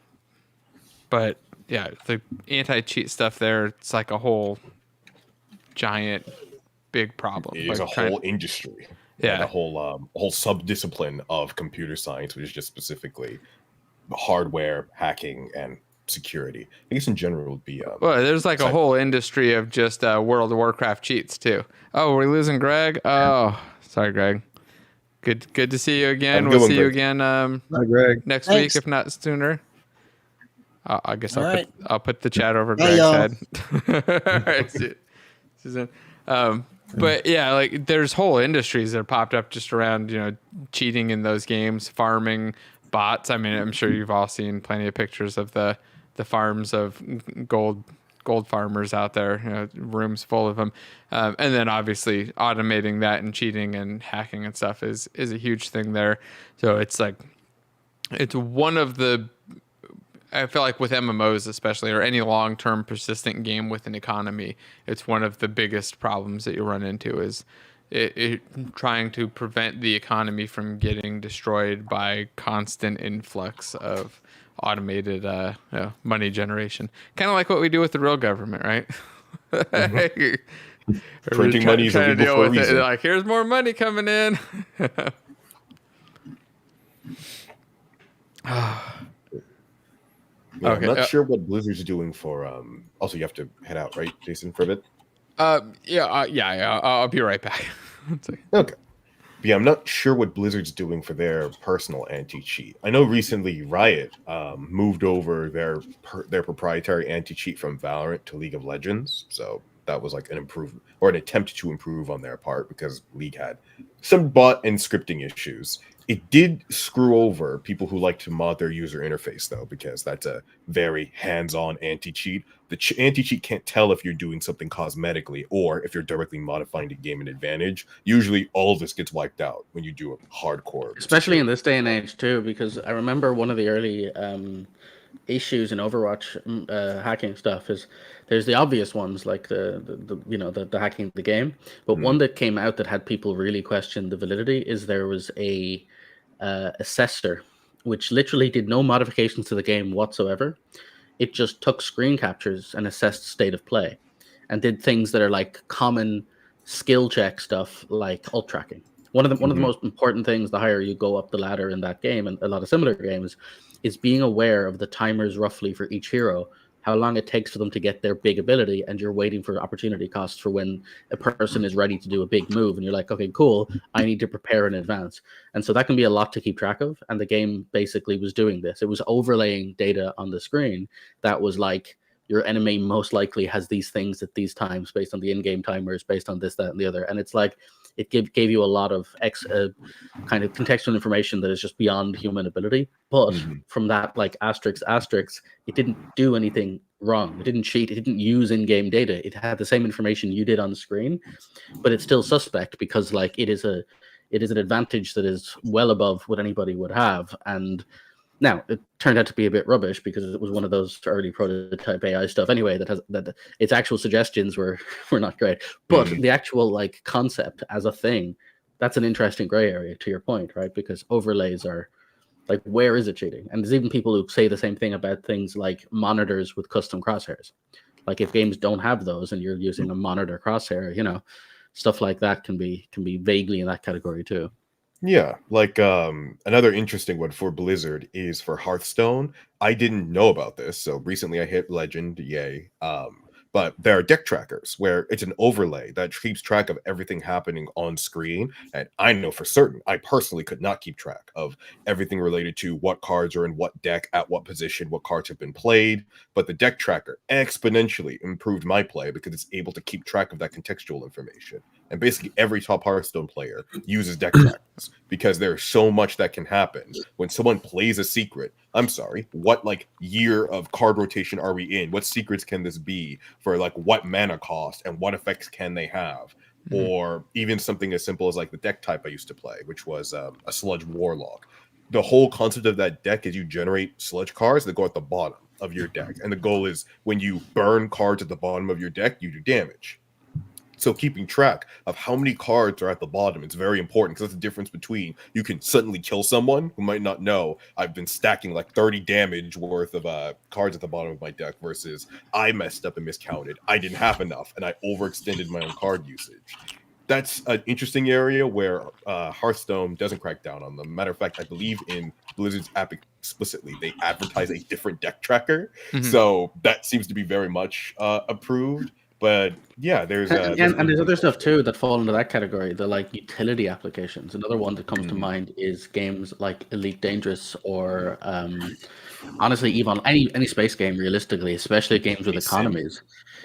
but yeah, the anti-cheat stuff there, it's like a whole giant big problem. It is like a whole industry. Yeah, a whole sub-discipline of computer science, which is just specifically hardware hacking and security. I guess in general would be well, there's like a whole industry of just World of Warcraft cheats too. Oh, we're losing Greg. Oh, sorry, Greg. Good to see you again. We'll see you again Greg. next week, if not sooner. I guess I'll put the chat over Hey, Greg's head. All right, Susan. But yeah, like there's whole industries that have popped up just around, cheating in those games, farming bots. I mean, I'm sure you've all seen plenty of pictures of the farms of gold farmers out there, rooms full of them. And then obviously automating that and cheating and hacking and stuff is a huge thing there. So it's like, it's one of the, I feel like with MMOs especially, or any long-term persistent game with an economy, it's one of the biggest problems that you run into is it trying to prevent the economy from getting destroyed by constant influx of automated money generation. Kind of like what we do with the real government, right? Printing money is illegal for a reason. Like, here's more money coming in. Yeah, Okay, I'm not sure what Blizzard's doing for. Also, you have to head out, right, Jason, for a bit? I'll be right back. Okay. But yeah, I'm not sure what Blizzard's doing for their personal anti-cheat. I know recently Riot moved over their proprietary anti-cheat from Valorant to League of Legends, so that was like an improvement or an attempt to improve on their part because League had some bot and scripting issues. It did screw over people who like to mod their user interface, though, because that's a very hands-on anti-cheat. The anti-cheat can't tell if you're doing something cosmetically or if you're directly modifying the game in advantage. Usually, all of this gets wiped out when you do a hardcore. Especially in this day and age, too, because I remember one of the early issues in Overwatch hacking stuff is there's the obvious ones like the hacking the game, but one that came out that had people really question the validity is there was a assessor which literally did no modifications to the game whatsoever. It just took screen captures and assessed state of play and did things that are like common skill check stuff like ult tracking. One of the most important things the higher you go up the ladder in that game and a lot of similar games is being aware of the timers roughly for each hero, how long it takes for them to get their big ability, and you're waiting for opportunity costs for when a person is ready to do a big move, and you're like, okay, cool, I need to prepare in advance. And so that can be a lot to keep track of, and the game basically was doing this. It was overlaying data on the screen that was like, your enemy most likely has these things at these times based on the in-game timers, based on this, that, and the other. And it's like, it gave you a lot of kind of contextual information that is just beyond human ability. But from that, like asterisk, it didn't do anything wrong. It didn't cheat. It didn't use in-game data. It had the same information you did on the screen, but it's still suspect because like it is an advantage that is well above what anybody would have. And now it turned out to be a bit rubbish because it was one of those early prototype AI stuff anyway that its actual suggestions were not great. But the actual like concept as a thing, that's an interesting gray area to your point, right? Because overlays are like, where is it cheating? And there's even people who say the same thing about things like monitors with custom crosshairs. Like if games don't have those and you're using a monitor crosshair, stuff like that can be vaguely in that category too. Yeah, like another interesting one for Blizzard is for Hearthstone. I didn't know about this, so recently I hit Legend, yay. But there are deck trackers where it's an overlay that keeps track of everything happening on screen. And I know for certain, I personally could not keep track of everything related to what cards are in what deck, at what position, what cards have been played. But the deck tracker exponentially improved my play because it's able to keep track of that contextual information. And basically every top Hearthstone player uses deck trackers because there's so much that can happen when someone plays a secret. I'm sorry, what like year of card rotation are we in? What secrets can this be for like what mana cost and what effects can they have? Or even something as simple as like the deck type I used to play, which was a Sludge Warlock. The whole concept of that deck is you generate sludge cards that go at the bottom of your deck. And the goal is when you burn cards at the bottom of your deck, you do damage. So keeping track of how many cards are at the bottom, it's very important because that's the difference between you can suddenly kill someone who might not know I've been stacking like 30 damage worth of cards at the bottom of my deck versus I messed up and miscounted. I didn't have enough and I overextended my own card usage. That's an interesting area where Hearthstone doesn't crack down on them. Matter of fact, I believe in Blizzard's app explicitly, they advertise a different deck tracker. So that seems to be very much approved. But yeah, there's other stuff too that fall into that category. The like utility applications. Another one that comes to mind is games like Elite Dangerous or honestly even any space game. Realistically, especially games with economies.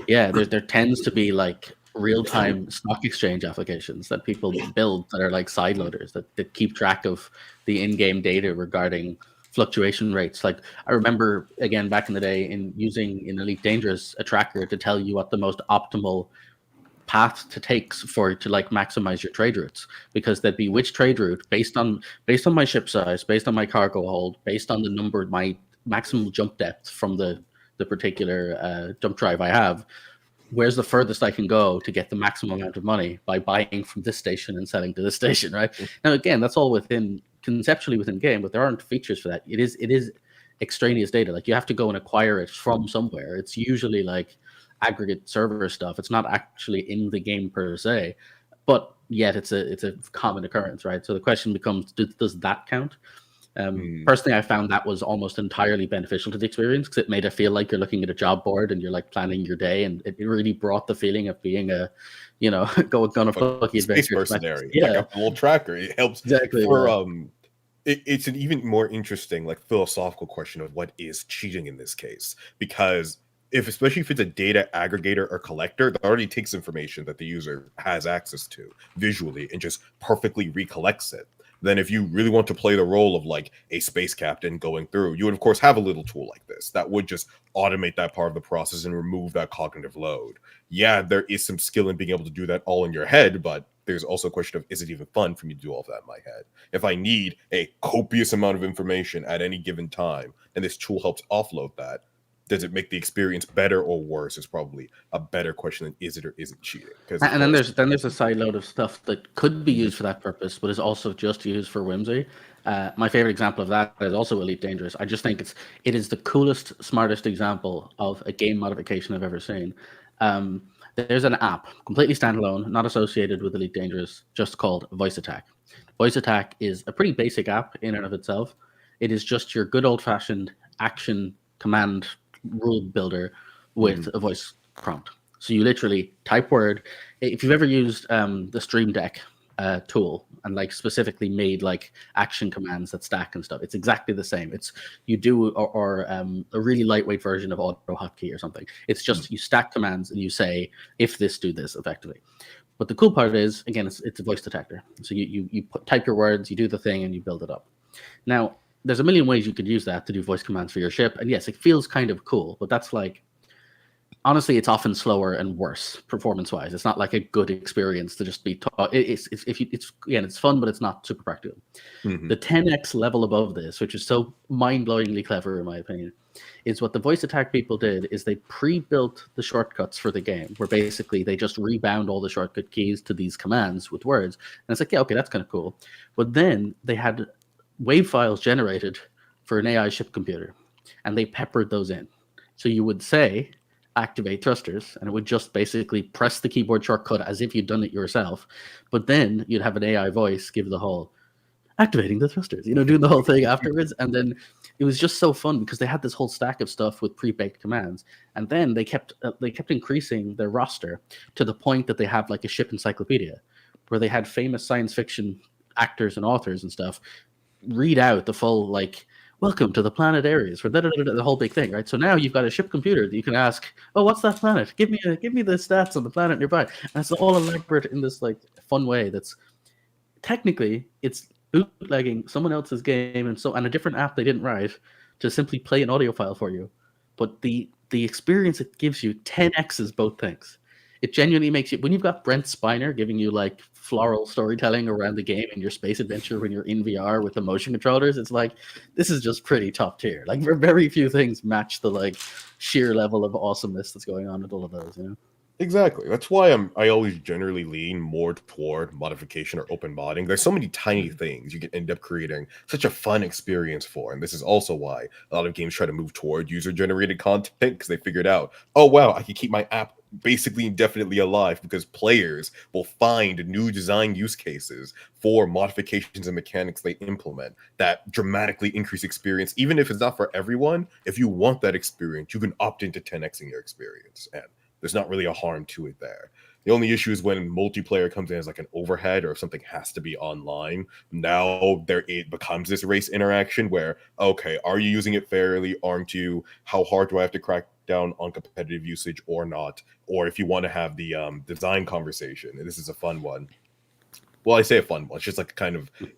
Yeah, there tends to be like real-time stock exchange applications that people build that are like sideloaders that keep track of the in-game data regarding fluctuation rates. Like I remember again back in the day in using in Elite Dangerous a tracker to tell you what the most optimal path to take to like maximize your trade routes, because there'd be which trade route based on my ship size, based on my cargo hold, based on the number my maximum jump depth from the particular jump drive I have. Where's the furthest I can go to get the maximum amount of money by buying from this station and selling to this station, right? Now, again, that's all conceptually within game, but there aren't features for that. It is extraneous data. Like, you have to go and acquire it from somewhere. It's usually like aggregate server stuff. It's not actually in the game per se, but yet it's a common occurrence, right? So the question becomes, does that count? Personally, I found that was almost entirely beneficial to the experience, because it made it feel like you're looking at a job board and you're like planning your day, and it really brought the feeling of being a, go on a fucky space adventure. mercenary, Yeah, like a little tracker. It helps exactly. for it's an even more interesting, like, philosophical question of what is cheating in this case, because especially if it's a data aggregator or collector that already takes information that the user has access to visually and just perfectly recollects it, then if you really want to play the role of like a space captain going through, you would of course have a little tool like this that would just automate that part of the process and remove that cognitive load. Yeah, there is some skill in being able to do that all in your head, but there's also a question of, is it even fun for me to do all of that in my head? If I need a copious amount of information at any given time, and this tool helps offload that, does it make the experience better or worse? Is probably a better question than is it or isn't cheating. And then there's a side load of stuff that could be used for that purpose, but is also just used for whimsy. My favorite example of that is also Elite Dangerous. I just think it is the coolest, smartest example of a game modification I've ever seen. There's an app, completely standalone, not associated with Elite Dangerous, just called Voice Attack. Voice Attack is a pretty basic app in and of itself. It is just your good old-fashioned action command rule builder with a voice prompt. So you literally type word. If you've ever used the Stream Deck tool and like specifically made like action commands that stack and stuff, it's exactly the same. It's you do or a really lightweight version of auto hotkey or something. It's just you stack commands and you say, if this, do this, effectively. But the cool part is, again, it's a voice detector. So you type your words, you do the thing, and you build it up. Now, there's a million ways you could use that to do voice commands for your ship. And yes, it feels kind of cool, but that's like, honestly, it's often slower and worse performance-wise. It's not like a good experience to just be taught. It's fun, but it's not super practical. The 10x level above this, which is so mind-blowingly clever in my opinion, is what the Voice Attack people did is they pre-built the shortcuts for the game, where basically they just rebound all the shortcut keys to these commands with words. And it's like, yeah, okay, that's kind of cool. But then they had wave files generated for an AI ship computer, and they peppered those in. So you would say, activate thrusters, and it would just basically press the keyboard shortcut as if you'd done it yourself. But then you'd have an AI voice give the whole activating the thrusters, doing the whole thing afterwards. And then it was just so fun because they had this whole stack of stuff with pre-baked commands. And then they kept increasing their roster to the point that they have like a ship encyclopedia where they had famous science fiction actors and authors and stuff read out the full, like, welcome to the planet Ares, or the whole big thing, right? So now you've got a ship computer that you can ask, oh, what's that planet? Give me the stats on the planet nearby. And it's all elaborate in this like fun way that's technically it's bootlegging someone else's game and a different app they didn't write to simply play an audio file for you. But the experience it gives you 10x's both things. It genuinely makes you, when you've got Brent Spiner giving you like floral storytelling around the game in your space adventure when you're in VR with the motion controllers, it's like, this is just pretty top tier. Like, very few things match the like sheer level of awesomeness that's going on with all of those, Exactly. That's why I always generally lean more toward modification or open modding. There's so many tiny things you can end up creating such a fun experience for. And this is also why a lot of games try to move toward user-generated content, because they figured out, oh, wow, I can keep my app basically indefinitely alive because players will find new design use cases for modifications and mechanics they implement that dramatically increase experience. Even if it's not for everyone, if you want that experience, you can opt into 10xing your experience. And there's not really a harm to it there. The only issue is when multiplayer comes in as like an overhead, or if something has to be online. Now it becomes this race interaction where, okay, are you using it fairly? Aren't you? How hard do I have to crack down on competitive usage or not? Or if you want to have the design conversation, and this is a fun one. Well, I say a fun one. It's just like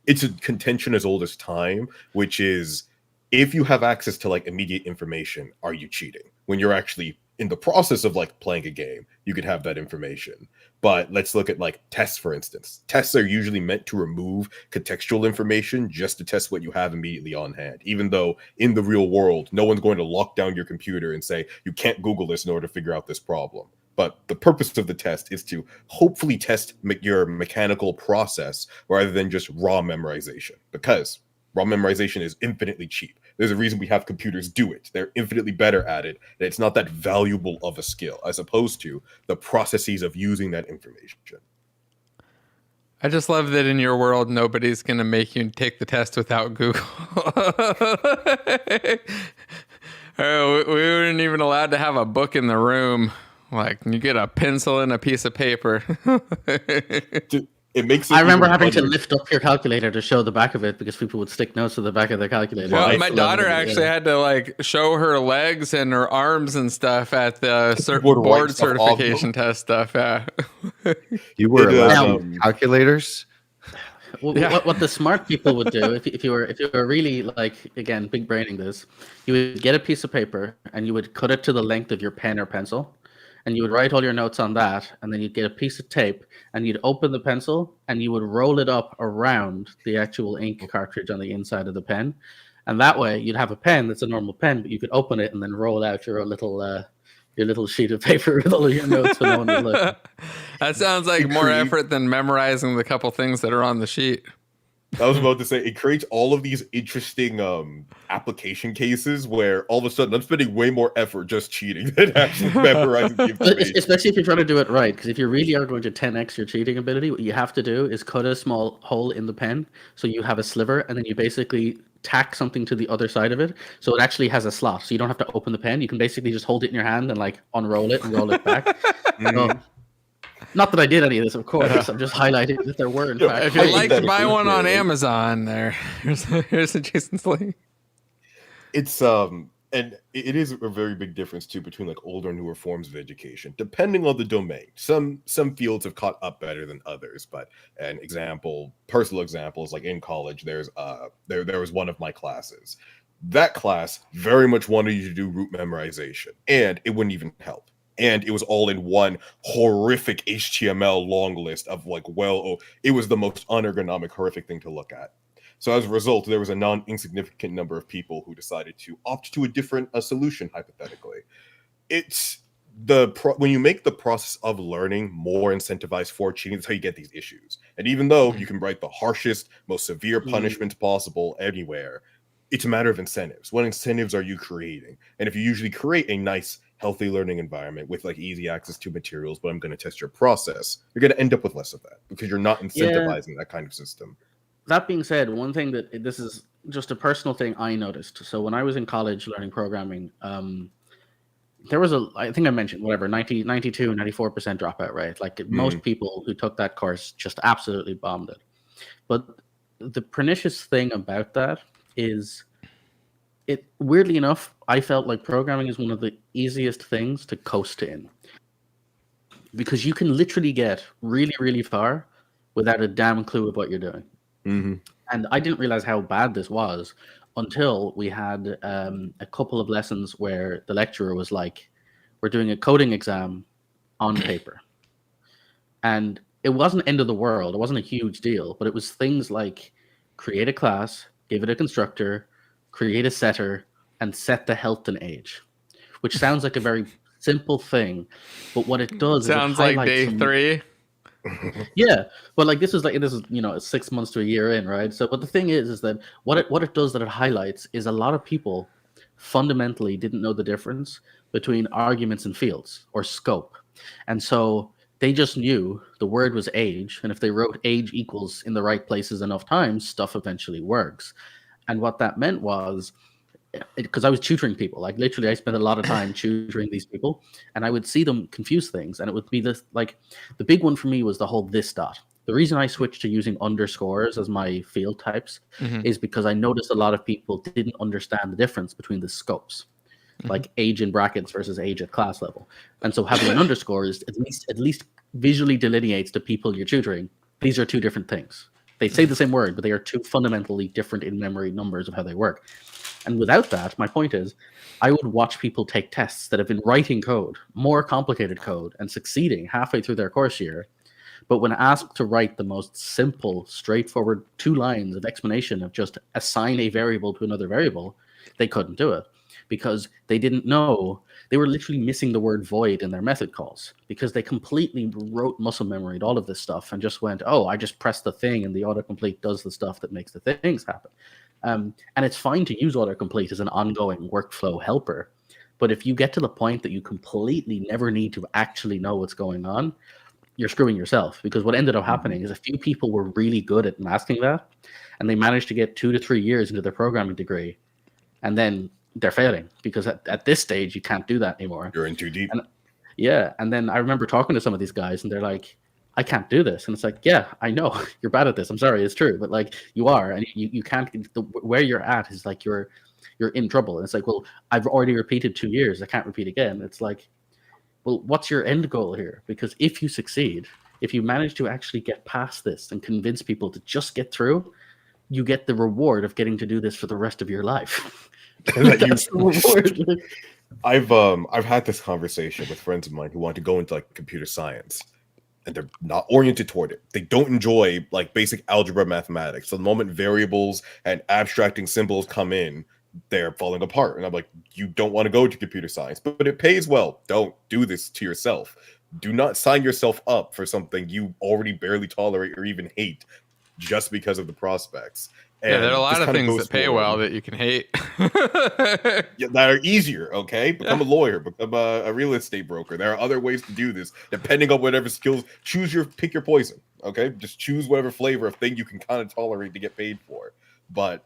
it's a contention as old as time, which is, if you have access to like immediate information, are you cheating? When you're actually in the process of like playing a game, you could have that information. But let's look at like tests, for instance. Tests are usually meant to remove contextual information just to test what you have immediately on hand, even though in the real world, no one's going to lock down your computer and say, you can't Google this in order to figure out this problem. But the purpose of the test is to hopefully test your mechanical process rather than just raw memorization, because raw memorization is infinitely cheap. There's a reason we have computers do it. They're infinitely better at it, and it's not that valuable of a skill as opposed to the processes of using that information. I just love that in your world, nobody's going to make you take the test without Google. We weren't even allowed to have a book in the room. Like, you get a pencil and a piece of paper. It makes it I remember having funnier. to lift up your calculator to show the back of it because people would stick notes to the back of their calculator. Well, my daughter actually had to like show her legs and her arms and stuff at the board certification test stuff. Yeah. You were allowed Now- calculators. Well, Yeah. what the smart people would do, if you were really like, again, big braining this, you would get a piece of paper and you would cut it to the length of your pen or pencil, and you would write all your notes on that, and then you'd get a piece of tape and you'd open the pencil and you would roll it up around the actual ink cartridge on the inside of the pen, and that way you'd have a pen that's a normal pen, but you could open it and then roll out your little sheet of paper with all of your notes when no one would look. That sounds like more effort than memorizing the couple things that are on the sheet. I was about to say, it creates all of these interesting application cases where all of a sudden I'm spending way more effort just cheating than actually memorizing the information. Especially if you're trying to do it right, because if you really are going to 10x your cheating ability, what you have to do is cut a small hole in the pen so you have a sliver, and then you basically tack something to the other side of it so it actually has a slot, so you don't have to open the pen. You can basically just hold it in your hand and like unroll it and roll it back. Not that I did any of this, of course. I'm just highlighting that there were, in fact. If you'd like to buy one on Hypothetically, Amazon, here's a Jason's link. It's and it is a very big difference too between like older and newer forms of education, depending on the domain. Some fields have caught up better than others, but an example, personal example, is like in college, there was one of my classes. That class very much wanted you to do root memorization, and it wouldn't even help. And it was all in one horrific HTML long list of like, it was the most unergonomic, horrific thing to look at. So as a result, there was a non-insignificant number of people who decided to opt to a different solution, hypothetically. It's when you make the process of learning more incentivized for cheating, that's how you get these issues. And even though you can write the harshest, most severe punishments possible anywhere, it's a matter of incentives. What incentives are you creating? And if you usually create a nice, healthy learning environment with like easy access to materials, but I'm going to test your process, you're going to end up with less of that because you're not incentivizing that kind of system. That being said, one thing that this is just a personal thing I noticed. So when I was in college learning programming, there was I think I mentioned, 92, 94% dropout rate. Like most people who took that course just absolutely bombed it. But the pernicious thing about that is, weirdly enough, I felt like programming is one of the easiest things to coast in, because you can literally get really, really far without a damn clue of what you're doing. Mm-hmm. And I didn't realize how bad this was until we had a couple of lessons where the lecturer was like, we're doing a coding exam on paper. And it wasn't end of the world. It wasn't a huge deal, but it was things like create a class, give it a constructor, create a setter, and set the health and age, which sounds like a very simple thing, but what it does sounds is it like day 3. Yeah, but like this is 6 months to a year in, right? So, but the thing is that what it does that it highlights is a lot of people fundamentally didn't know the difference between arguments and fields or scope, and so they just knew the word was age, and if they wrote age equals in the right places enough times, stuff eventually works. And what that meant was, because I was tutoring people, like literally I spent a lot of time tutoring these people, and I would see them confuse things, and it would be this, like the big one for me was the whole this dot. The reason I switched to using underscores as my field types is because I noticed a lot of people didn't understand the difference between the scopes, like age in brackets versus age at class level. And so having an underscore is at least visually delineates to people you're tutoring, these are two different things. They say the same word, but they are two fundamentally different in memory numbers of how they work. And without that, my point is, I would watch people take tests that have been writing code, more complicated code, and succeeding halfway through their course year. But when asked to write the most simple, straightforward 2 lines of explanation of just assign a variable to another variable, they couldn't do it because they didn't know. They were literally missing the word void in their method calls because they completely wrote muscle memoried all of this stuff and just went, oh, I just press the thing and the autocomplete does the stuff that makes the things happen. And it's fine to use autocomplete as an ongoing workflow helper. But if you get to the point that you completely never need to actually know what's going on, you're screwing yourself, because what ended up happening is a few people were really good at masking that, and they managed to get 2 to 3 years into their programming degree, and then they're failing because at this stage you can't do that anymore. You're in too deep. And then I remember talking to some of these guys, and they're like, I can't do this. And it's like, yeah, I know you're bad at this. I'm sorry, it's true. But like you are, and you can't, where you're at is like you're in trouble. And it's like, well, I've already repeated 2 years. I can't repeat again. It's like, well, what's your end goal here? Because if you succeed, if you manage to actually get past this and convince people to just get through, you get the reward of getting to do this for the rest of your life. That's the reward. I've had this conversation with friends of mine who want to go into like computer science, and they're not oriented toward it. They don't enjoy like basic algebra mathematics. So the moment variables and abstracting symbols come in, they're falling apart. And I'm like, you don't want to go to computer science, but it pays well. Don't do this to yourself. Do not sign yourself up for something you already barely tolerate or even hate just because of the prospects. And there are a lot of things that pay well that you can hate. Yeah, that are easier, okay? Become a lawyer, become a real estate broker. There are other ways to do this, depending on whatever skills. Pick your poison, okay? Just choose whatever flavor of thing you can kind of tolerate to get paid for. But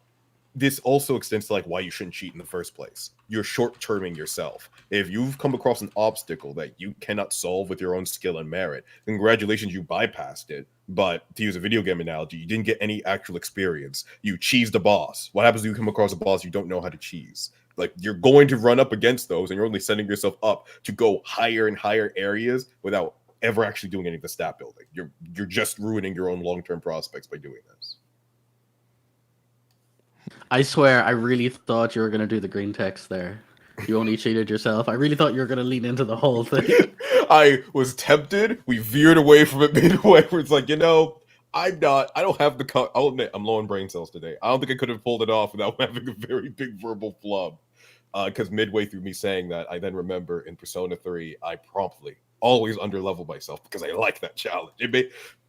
this also extends to like why you shouldn't cheat in the first place. You're short-terming yourself. If you've come across an obstacle that you cannot solve with your own skill and merit, congratulations, you bypassed it. But to use a video game analogy, you didn't get any actual experience. You cheesed a boss. What happens when you come across a boss you don't know how to cheese? Like, you're going to run up against those, and you're only setting yourself up to go higher and higher areas without ever actually doing any of the stat building. You're just ruining your own long-term prospects by doing this. I swear, I really thought you were going to do the green text there. You only cheated yourself. I really thought you were going to lean into the whole thing. I was tempted. We veered away from it midway where it's like, I don't have the, I'll admit, I'm low on brain cells today. I don't think I could have pulled it off without having a very big verbal flub. Because midway through me saying that, I then remember in Persona 3, I promptly always underlevel myself because I like that challenge.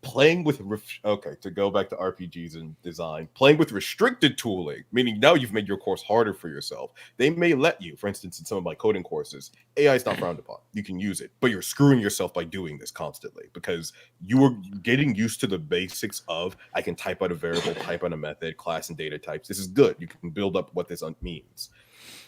Playing with to go back to RPGs and design, playing with restricted tooling, meaning now you've made your course harder for yourself. They may let you, for instance, in some of my coding courses, AI is not frowned upon. You can use it, but you're screwing yourself by doing this constantly because you are getting used to the basics of I can type out a variable, type out a method, class and data types. This is good. You can build up what this means.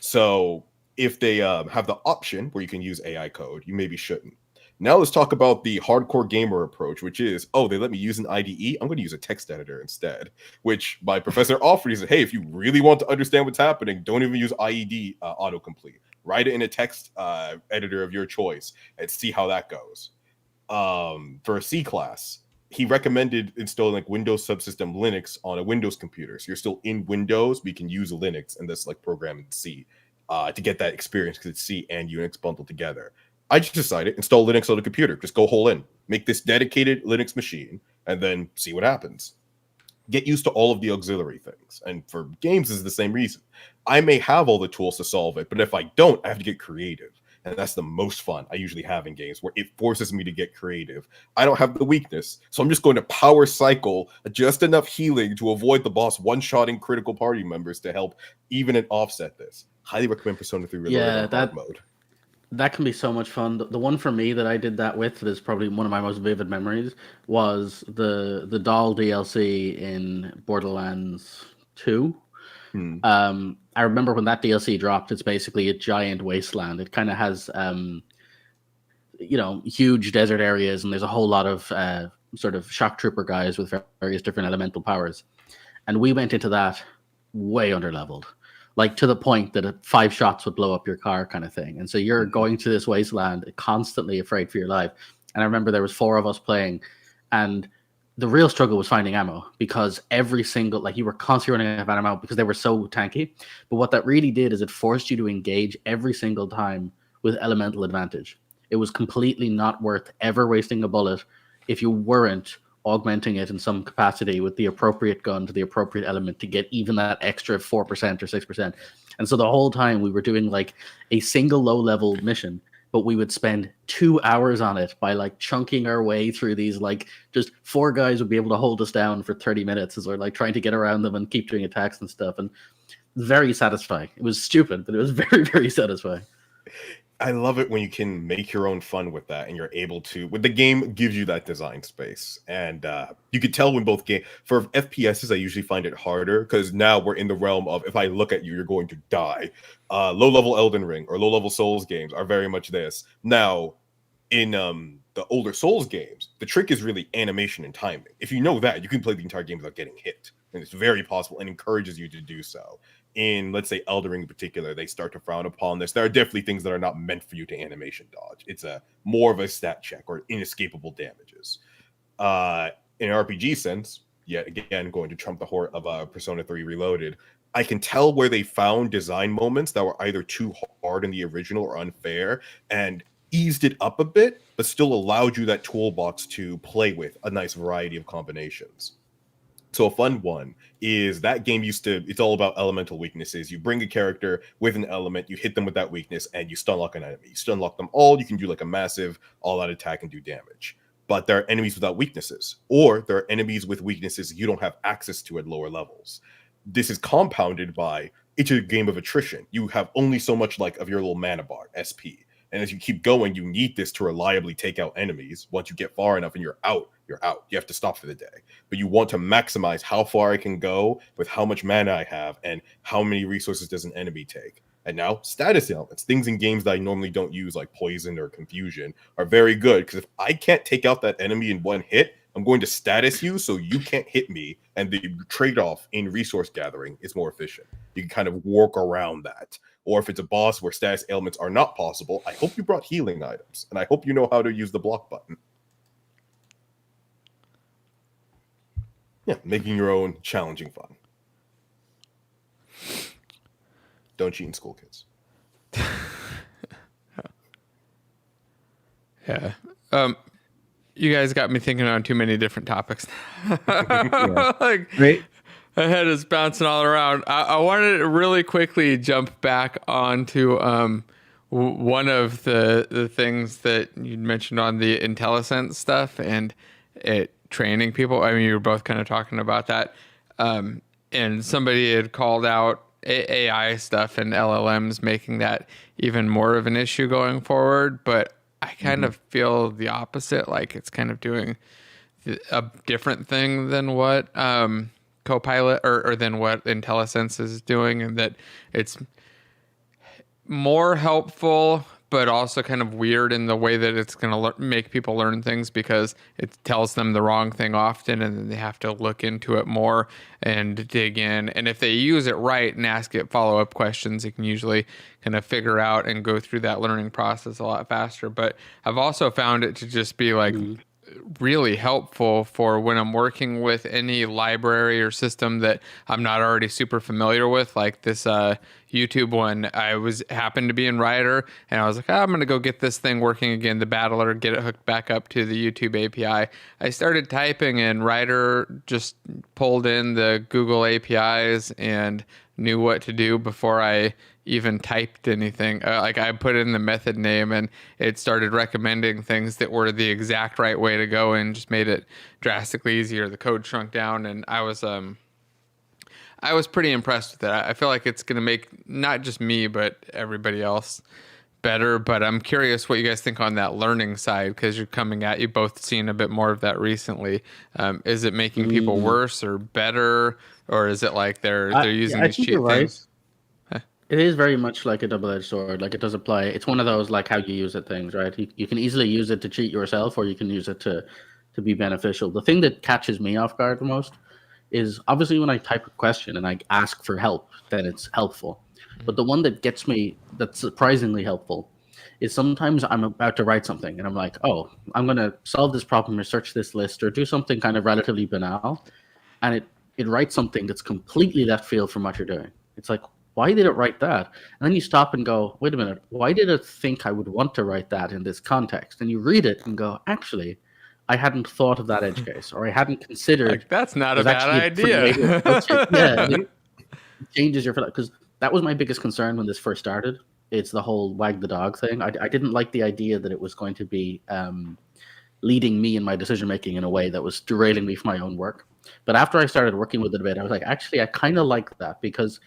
So if they have the option where you can use AI code, you maybe shouldn't. Now let's talk about the hardcore gamer approach, which is, they let me use an IDE. I'm going to use a text editor instead, which my professor offered. He said, hey, if you really want to understand what's happening, don't even use IED autocomplete. Write it in a text editor of your choice and see how that goes. For a C class, he recommended installing like Windows Subsystem Linux on a Windows computer. So you're still in Windows, but you can use Linux and this like program in C to get that experience because it's C and Unix bundled together. I just decided install Linux on the computer. Just go whole in. Make this dedicated Linux machine and then see what happens. Get used to all of the auxiliary things. And for games, is the same reason. I may have all the tools to solve it, but if I don't, I have to get creative. And that's the most fun I usually have in games, where it forces me to get creative. I don't have the weakness, so I'm just going to power cycle just enough healing to avoid the boss one-shotting critical party members to help even and offset this. Highly recommend Persona 3 Reloaded on hard mode. That can be so much fun. The one for me that I did that with, that is probably one of my most vivid memories, was the doll DLC in Borderlands 2. I remember when that DLC dropped, it's basically a giant wasteland. It kind of has, huge desert areas, and there's a whole lot of sort of shock trooper guys with various different elemental powers. And we went into that way underleveled. Like to the point that 5 shots would blow up your car kind of thing. And so you're going to this wasteland constantly afraid for your life. And I remember there was 4 of us playing, and the real struggle was finding ammo, because every single, like, you were constantly running out of ammo because they were so tanky. But what that really did is it forced you to engage every single time with elemental advantage. It was completely not worth ever wasting a bullet if you weren't augmenting it in some capacity with the appropriate gun to the appropriate element to get even that extra 4% or 6%. And so the whole time we were doing like a single low level mission, but we would spend 2 hours on it by like chunking our way through these, like, just 4 guys would be able to hold us down for 30 minutes as we're like trying to get around them and keep doing attacks and stuff. And very satisfying. It was stupid, but it was very, very satisfying. I love it when you can make your own fun with that, and you're able to, when the game gives you that design space. And you could tell when both game, for FPSs, I usually find it harder because now we're in the realm of, if I look at you, you're going to die. Low-level Elden Ring or low-level Souls games are very much this. Now, in the older Souls games, the trick is really animation and timing. If you know that, you can play the entire game without getting hit. And it's very possible and encourages you to do so. In, let's say, Elden Ring in particular, they start to frown upon this. There are definitely things that are not meant for you to animation dodge. It's a more of a stat check or inescapable damages. In an RPG sense, yet again, going to trump the horror of Persona 3 Reloaded, I can tell where they found design moments that were either too hard in the original or unfair, and eased it up a bit, but still allowed you that toolbox to play with a nice variety of combinations. So a fun one is that game it's all about elemental weaknesses. You bring a character with an element, you hit them with that weakness, and you stun lock an enemy. You stun lock them all, you can do like a massive all-out attack and do damage. But there are enemies without weaknesses, or there are enemies with weaknesses you don't have access to at lower levels. This is compounded by, it's a game of attrition. You have only so much like of your little mana bar, SP. And as you keep going, you need this to reliably take out enemies. Once you get far enough and you're out, you're out. You have to stop for the day. But you want to maximize how far I can go with how much mana I have and how many resources does an enemy take. And now, status elements, things in games that I normally don't use, like poison or confusion, are very good. Because if I can't take out that enemy in one hit, I'm going to status you so you can't hit me. And the trade-off in resource gathering is more efficient. You can kind of work around that. Or if it's a boss where status ailments are not possible, I hope you brought healing items. And I hope you know how to use the block button. Yeah, making your own challenging fun. Don't cheat in school, kids. Yeah. You guys got me thinking on too many different topics. Like, Great. my head is bouncing all around. I wanted to really quickly jump back onto one of the things that you mentioned on the IntelliSense stuff and it training people. I mean, you were both kind of talking about that. And somebody had called out AI stuff and LLMs making that even more of an issue going forward. But I kind of feel the opposite. Like it's kind of doing a different thing than what Copilot or than what IntelliSense is doing, and that it's more helpful, but also kind of weird in the way that it's going to make people learn things because it tells them the wrong thing often, and then they have to look into it more and dig in. And if they use it right and ask it follow-up questions, it can usually kind of figure out and go through that learning process a lot faster. But I've also found it to just be like really helpful for when I'm working with any library or system that I'm not already super familiar with, like this YouTube one. I happened to be in Rider and I was like, I'm going to go get this thing working again, the Battler, get it hooked back up to the YouTube API. I started typing and Rider just pulled in the Google APIs and knew what to do before I even typed anything. Like I put in the method name and it started recommending things that were the exact right way to go and just made it drastically easier. The code shrunk down and I was pretty impressed with it. I feel like it's going to make not just me, but everybody else better. But I'm curious what you guys think on that learning side, because you're coming at, you both seen a bit more of that recently. Is it making people worse or better? Or is it like they're using these cheat things? It is very much like a double-edged sword. Like it does apply. It's one of those like how you use it things, right? You can easily use it to cheat yourself, or you can use it to be beneficial. The thing that catches me off guard the most is obviously when I type a question and I ask for help, then it's helpful. But the one that gets me, that's surprisingly helpful, is sometimes I'm about to write something and I'm like, oh, I'm going to solve this problem or search this list or do something kind of relatively banal. And it writes something that's completely left field from what you're doing. It's like, why did it write that? And then you stop and go, wait a minute, why did it think I would want to write that in this context? And you read it and go, actually, I hadn't thought of that edge case, or I hadn't considered. Like, that's not a there's bad actually a different way to idea. approach it. Yeah, and it changes your, because that was my biggest concern when this first started. It's the whole wag the dog thing. I didn't like the idea that it was going to be leading me in my decision making in a way that was derailing me from my own work. But after I started working with it a bit, I was like, actually, I kind of like that, because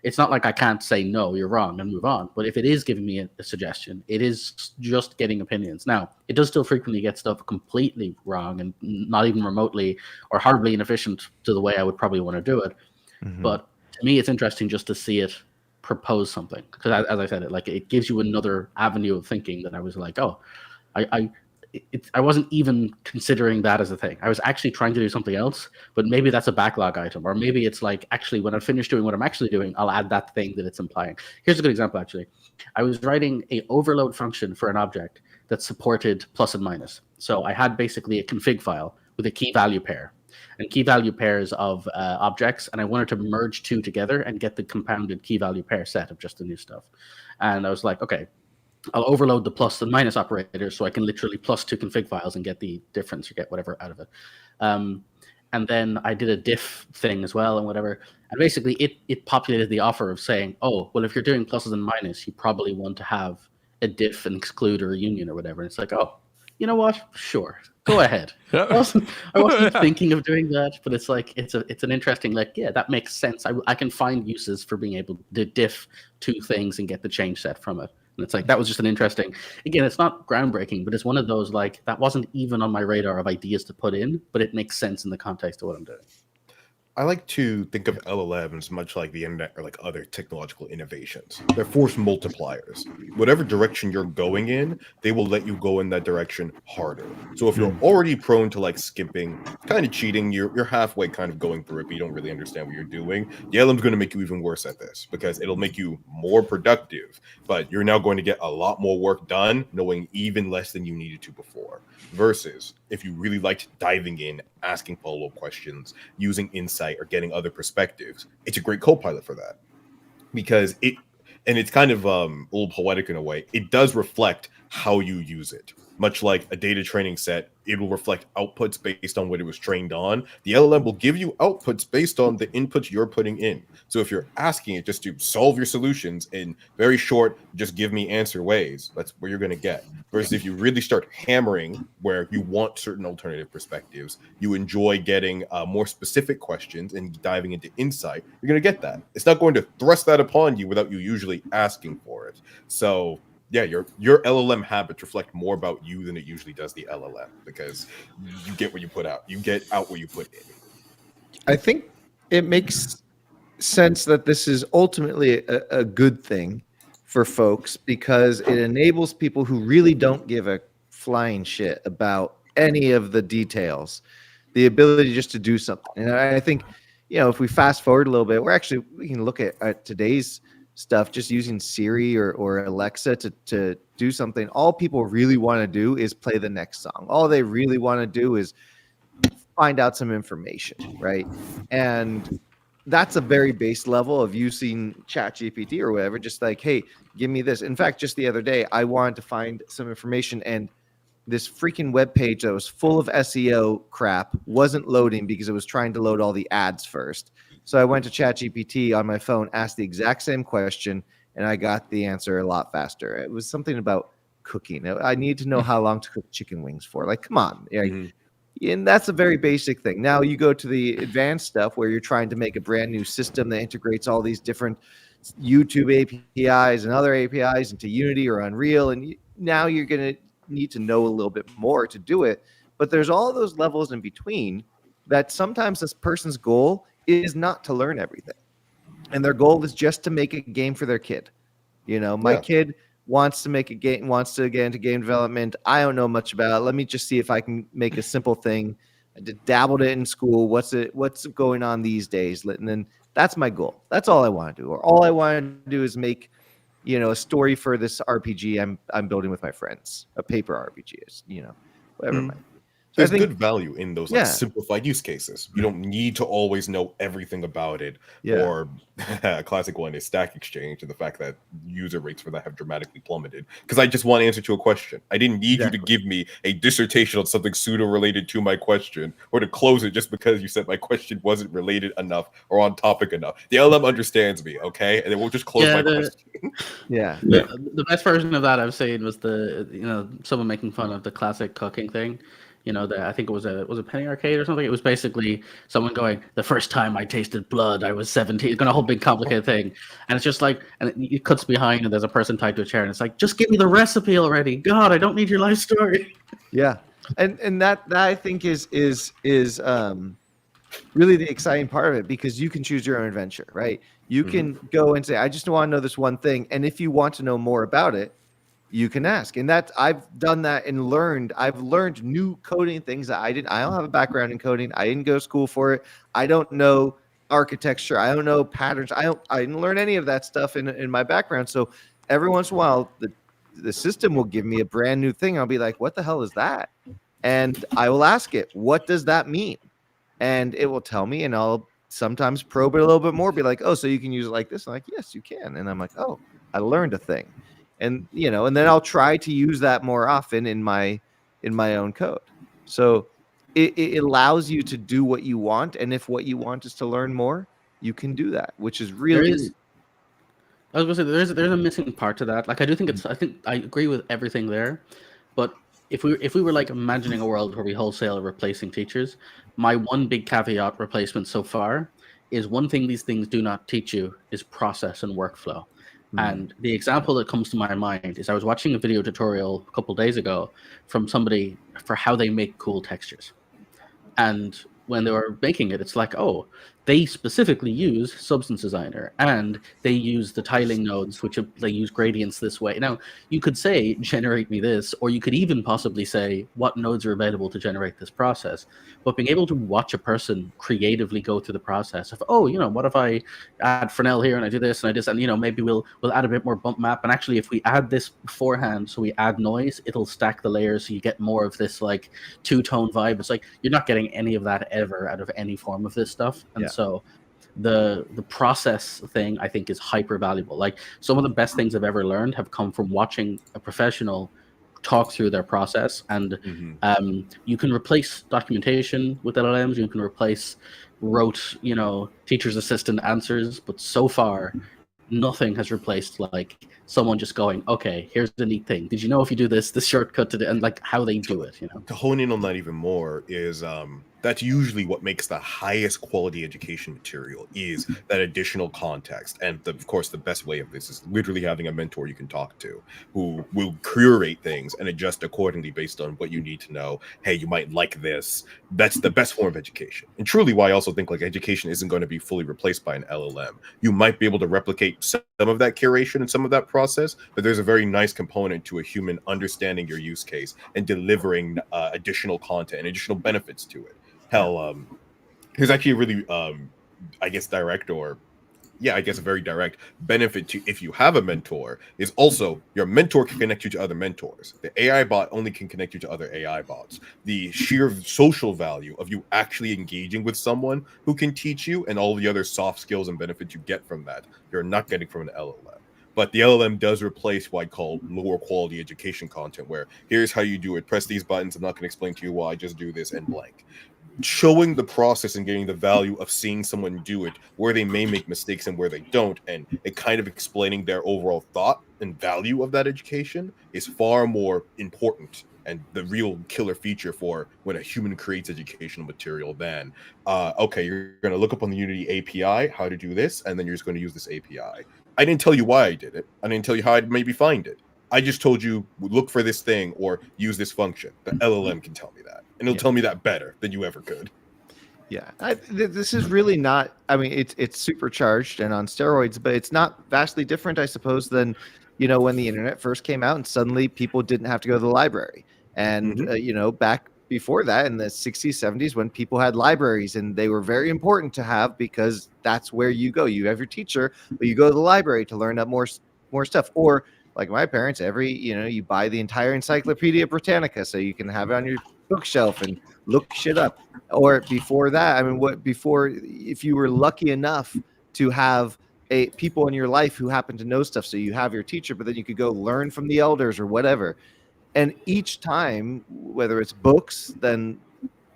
it's not like I can't say, no, you're wrong, and move on. But if it is giving me a suggestion, it is just getting opinions. Now, it does still frequently get stuff completely wrong and not even remotely or horribly inefficient to the way I would probably want to do it. Mm-hmm. But to me, it's interesting just to see it propose something. Because as I said, it gives you another avenue of thinking that I was like, oh, I wasn't even considering that as a thing. I was actually trying to do something else, but maybe that's a backlog item, or maybe it's like, actually, when I finish doing what I'm actually doing, I'll add that thing that it's implying. Here's a good example, actually. I was writing a overload function for an object that supported plus and minus. So I had basically a config file with a key value pair and key value pairs of objects, and I wanted to merge two together and get the compounded key value pair set of just the new stuff. And I was like, okay, I'll overload the plus and minus operators so I can literally plus two config files and get the difference or get whatever out of it. And then I did a diff thing as well and whatever. And basically it populated the offer of saying, oh, well, if you're doing pluses and minus, you probably want to have a diff and exclude or a union or whatever. And it's like, oh, you know what? Sure. Go ahead. I wasn't thinking of doing that, but it's like, it's an interesting, like, yeah, that makes sense. I can find uses for being able to diff two things and get the change set from it. And it's like, that was just an interesting, again, it's not groundbreaking, but it's one of those, like, that wasn't even on my radar of ideas to put in, but it makes sense in the context of what I'm doing. I like to think of LLMs much like the internet or like other technological innovations. They're force multipliers. Whatever direction you're going in, they will let you go in that direction harder. So if you're already prone to like skipping, kind of cheating, you're halfway kind of going through it, but you don't really understand what you're doing, the LLM's going to make you even worse at this because it'll make you more productive, but you're now going to get a lot more work done knowing even less than you needed to before. Versus if you really liked diving in, asking follow-up questions, using insight or getting other perspectives, it's a great co-pilot for that. Because it's kind of a little poetic in a way, it does reflect how you use it. Much like a data training set, it will reflect outputs based on what it was trained on. The LLM will give you outputs based on the inputs you're putting in. So if you're asking it just to solve your solutions in very short, just give me answer ways, that's where you're going to get. Versus if you really start hammering where you want certain alternative perspectives, you enjoy getting more specific questions and diving into insight, you're going to get that. It's not going to thrust that upon you without you usually asking for it. So yeah, your LLM habits reflect more about you than it usually does the LLM because you get what you put out. You get out what you put in. I think it makes sense that this is ultimately a good thing for folks because it enables people who really don't give a flying shit about any of the details, the ability just to do something. And I think, if we fast forward a little bit, we can look at today's stuff, just using Siri or Alexa to do something. All people really want to do is play the next song. All they really want to do is find out some information, right? And that's a very base level of using ChatGPT or whatever, just like, hey, give me this. In fact, just the other day, I wanted to find some information and this freaking web page that was full of SEO crap wasn't loading because it was trying to load all the ads first. So I went to ChatGPT on my phone, asked the exact same question, and I got the answer a lot faster. It was something about cooking. I need to know how long to cook chicken wings for. Like, come on. And that's a very basic thing. Now you go to the advanced stuff where you're trying to make a brand new system that integrates all these different YouTube APIs and other APIs into Unity or Unreal. And now you're going to need to know a little bit more to do it. But there's all those levels in between that sometimes this person's goal is not to learn everything. And their goal is just to make a game for their kid. My kid wants to make a game, wants to get into game development. I don't know much about it. Let me just see if I can make a simple thing. I dabbled it in school. What's going on these days? And then that's my goal. That's all I want to do. Or all I want to do is make a story for this RPG I'm building with my friends, a paper RPG is, whatever it might be. So There's I think, good value in those yeah. simplified use cases. You don't need to always know everything about it. Yeah. Or a classic one is Stack Exchange, and the fact that user rates for that have dramatically plummeted. Because I just want an answer to a question. I didn't need you to give me a dissertation on something pseudo related to my question, or to close it just because you said my question wasn't related enough or on topic enough. The LM understands me, okay? And then we'll just close my question. Yeah. The best version of that I've seen was someone making fun of the classic cooking thing. I think it was a Penny Arcade or something. It was basically someone going, the first time I tasted blood, I was 17. It's going to a whole big complicated thing. And it's just like, and it cuts behind and there's a person tied to a chair and it's like, just give me the recipe already. God, I don't need your life story. Yeah. And that I think is really the exciting part of it, because you can choose your own adventure, right? You can go and say, I just want to know this one thing. And if you want to know more about it, you can ask. And I've done that and I've learned new coding things that I don't have a background in coding. I didn't go to school for it. I don't know architecture. I don't know patterns. I didn't learn any of that stuff in my background. So every once in a while, the system will give me a brand new thing. I'll be like, what the hell is that? And I will ask it, what does that mean? And it will tell me, and I'll sometimes probe it a little bit more, be like, oh, so you can use it like this? I'm like, yes, you can. And I'm like, oh, I learned a thing. And and then I'll try to use that more often in my own code. So it allows you to do what you want, and if what you want is to learn more, you can do that, which is really. I was going to say there's a missing part to that. Like I think I agree with everything there, but if we were like imagining a world where we wholesale replacing teachers, my one big caveat replacement so far is one thing these things do not teach you is process and workflow. And the example that comes to my mind is I was watching a video tutorial a couple of days ago from somebody for how they make cool textures. And when they were making it, it's like, oh, they specifically use Substance Designer and they use the tiling nodes, which they use gradients this way. Now, you could say, generate me this, or you could even possibly say, what nodes are available to generate this process? But being able to watch a person creatively go through the process of, oh, what if I add Fresnel here and I do this and I just, and maybe we'll add a bit more bump map. And actually, if we add this beforehand, so we add noise, it'll stack the layers so you get more of this like two-tone vibe. It's like, you're not getting any of that ever out of any form of this stuff. And so the process thing I think is hyper valuable. Like some of the best things I've ever learned have come from watching a professional talk through their process. And you can replace documentation with LLMs. You can replace rote, teacher's assistant answers. But so far, nothing has replaced like someone just going, okay, here's the neat thing. Did you know if you do this shortcut to the, and like how they do it, To hone in on that even more is that's usually what makes the highest quality education material is that additional context. And of course, the best way of this is literally having a mentor you can talk to who will curate things and adjust accordingly based on what you need to know. Hey, you might like this. That's the best form of education. And truly why I also think like education isn't going to be fully replaced by an LLM. You might be able to replicate some of that curation and some of that process, but there's a very nice component to a human understanding your use case and delivering additional content and additional benefits to it. Hell, there's actually a really, I guess, a very direct benefit to if you have a mentor is also your mentor can connect you to other mentors. The AI bot only can connect you to other AI bots. The sheer social value of you actually engaging with someone who can teach you and all the other soft skills and benefits you get from that, you're not getting from an LLM. But the LLM does replace what I call lower quality education content, where here's how you do it. Press these buttons. I'm not going to explain to you why. Just do this and blank. Showing the process and getting the value of seeing someone do it, where they may make mistakes and where they don't, and it kind of explaining their overall thought and value of that education is far more important and the real killer feature for when a human creates educational material than, okay, you're going to look up on the Unity API how to do this, and then you're just going to use this API. I didn't tell you why I did it. I didn't tell you how I'd maybe find it. I just told you, look for this thing or use this function. The LLM can tell me that. And it'll tell me that better than you ever could. Yeah. This is really not, I mean, it's supercharged and on steroids, but it's not vastly different, I suppose, than, when the internet first came out and suddenly people didn't have to go to the library. And, back before that in the 60s, 70s, when people had libraries and they were very important to have because that's where you go. You have your teacher, but you go to the library to learn up more more stuff. Or like my parents, you buy the entire Encyclopedia Britannica so you can have it on your bookshelf and look shit up. Or before that, I mean, if you were lucky enough to have people in your life who happen to know stuff, so you have your teacher, but then you could go learn from the elders or whatever. And each time, whether it's books, then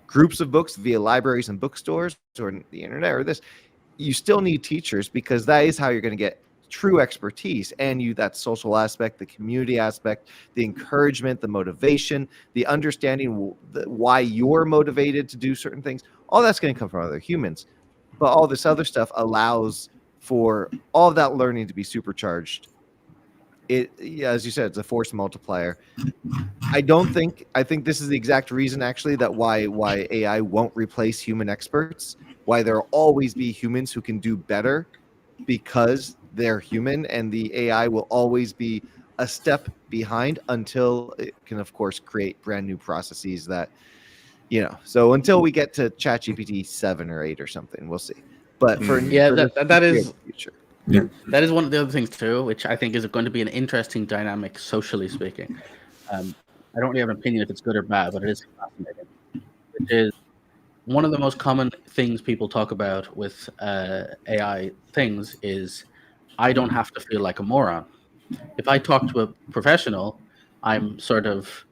groups of books via libraries and bookstores or the internet or this, you still need teachers, because that is how you're going to get true expertise, and that social aspect, the community aspect, the encouragement, the motivation, the understanding why you're motivated to do certain things. All that's going to come from other humans, but all this other stuff allows for all of that learning to be supercharged. As you said, it's a force multiplier. I think this is the exact reason, actually, that why AI won't replace human experts, why there'll always be humans who can do better, because they're human, and the AI will always be a step behind until it can, of course, create brand new processes that, so until we get to ChatGPT 7 or 8 or something, we'll see. But that is future. Yeah. That is one of the other things too, which I think is going to be an interesting dynamic, socially speaking. I don't really have an opinion if it's good or bad, but it is fascinating. Which is one of the most common things people talk about with AI things is, I don't have to feel like a moron. If I talk to a professional, I'm sort of...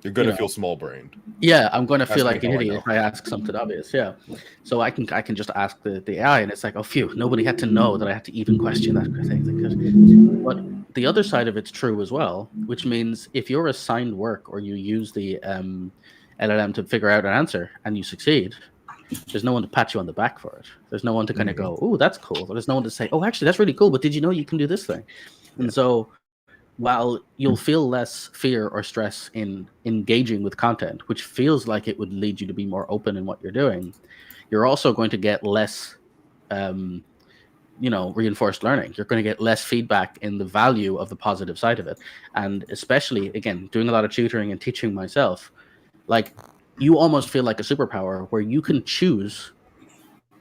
You're going to feel small-brained. Yeah, I'm going to That's feel like an how I idiot know. if I ask something obvious. Yeah, so I can just ask the AI, and it's like, oh, phew, nobody had to know that I had to even question that thing. But the other side of it's true as well, which means if you're assigned work or you use the LLM to figure out an answer and you succeed, there's no one to pat you on the back for it. There's no one to kind of go, oh, that's cool. Or there's no one to say, oh, actually, that's really cool, but did you know you can do this thing? And so while you'll feel less fear or stress in engaging with content, which feels like it would lead you to be more open in what you're doing, you're also going to get less, reinforced learning. You're going to get less feedback in the value of the positive side of it. And especially, again, doing a lot of tutoring and teaching myself, like, you almost feel like a superpower where you can choose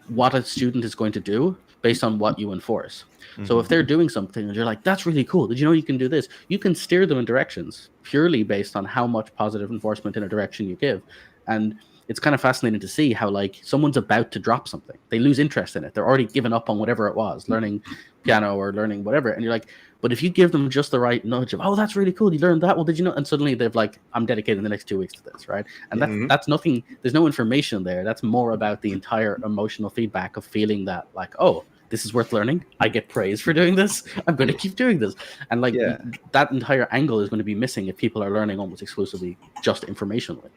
what a student is going to do based on what you enforce. So if they're doing something and you're like, that's really cool, did you know you can do this? You can steer them in directions purely based on how much positive enforcement in a direction you give. And it's kind of fascinating to see how, like, someone's about to drop something. They lose interest in it. They're already given up on whatever it was, learning piano or learning whatever. And you're like, but if you give them just the right nudge of, oh, that's really cool, you learned that, well, did you know? And suddenly they're like, I'm dedicating the next 2 weeks to this, right? And that's nothing, there's no information there. That's more about the entire emotional feedback of feeling that, like, oh, this is worth learning. I get praise for doing this. I'm going to keep doing this. And like that entire angle is going to be missing if people are learning almost exclusively just informationally.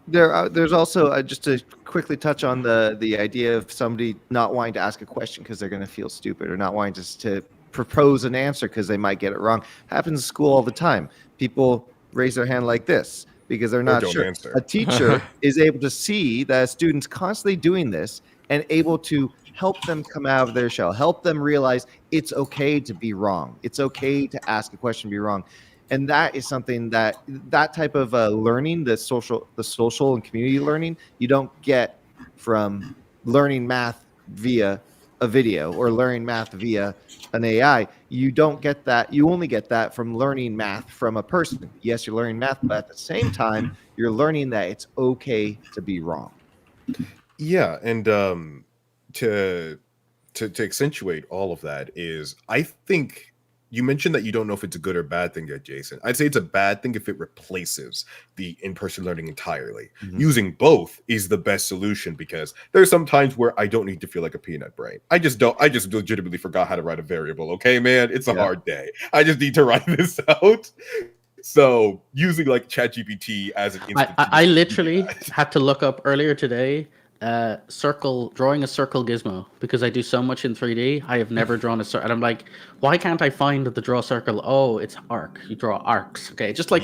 There's also, just to quickly touch on the idea of somebody not wanting to ask a question because they're going to feel stupid, or not wanting to propose an answer because they might get it wrong. Happens in school all the time. People raise their hand like this because they're not sure. Answer. A teacher is able to see that a student's constantly doing this and able to help them come out of their shell, help them realize it's okay to be wrong. It's okay to ask a question, be wrong. And that is something that type of learning, the social and community learning, you don't get from learning math via a video or learning math via an AI. You don't get that. You only get that from learning math from a person. Yes, you're learning math, but at the same time, you're learning that it's okay to be wrong. Yeah, and to accentuate all of that is, I think you mentioned that you don't know if it's a good or bad thing yet, Jason. I'd say it's a bad thing if it replaces the in-person learning entirely. Using both is the best solution, because there's some times where I don't need to feel like a peanut brain. I just legitimately forgot how to write a variable. Okay, man, it's a hard day. I just need to write this out. So using like ChatGPT as an instant, I literally had to look up earlier today drawing a circle gizmo, because I do so much in 3D. I have never drawn a circle, and I'm like, why can't I find the draw circle? Oh, it's arc. You draw arcs. Okay, just like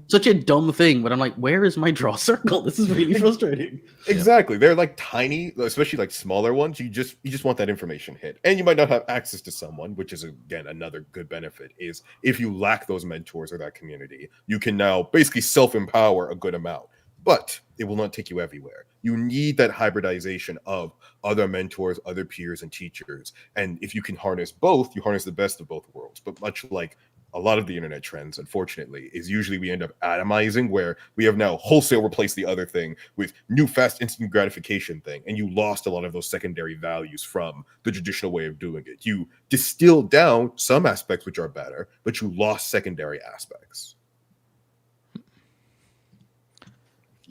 such a dumb thing, but I'm like, where is my draw circle? This is really frustrating. Exactly. They're like tiny, especially like smaller ones. You just want that information hit, and you might not have access to someone, which is again another good benefit. Is if you lack those mentors or that community, you can now basically self-empower a good amount. But it will not take you everywhere. You need that hybridization of other mentors, other peers, and teachers. And if you can harness both, you harness the best of both worlds. But much like a lot of the internet trends, unfortunately, is usually we end up atomizing, where we have now wholesale replaced the other thing with new fast instant gratification thing, and you lost a lot of those secondary values from the traditional way of doing it. You distilled down some aspects which are better, but you lost secondary aspects.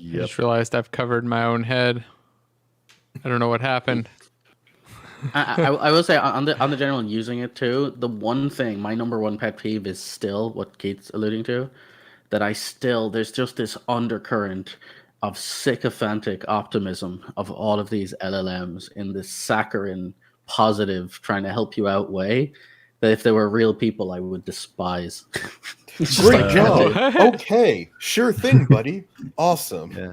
I just realized I've covered my own head. I don't know what happened. I will say on the general using it too, the one thing, my number one pet peeve is still what Keith's alluding to, that there's just this undercurrent of sycophantic optimism of all of these LLMs in this saccharine, positive, trying to help you out way, that if they were real people, I would despise. Great job. Okay, sure thing, buddy. Awesome. Yeah.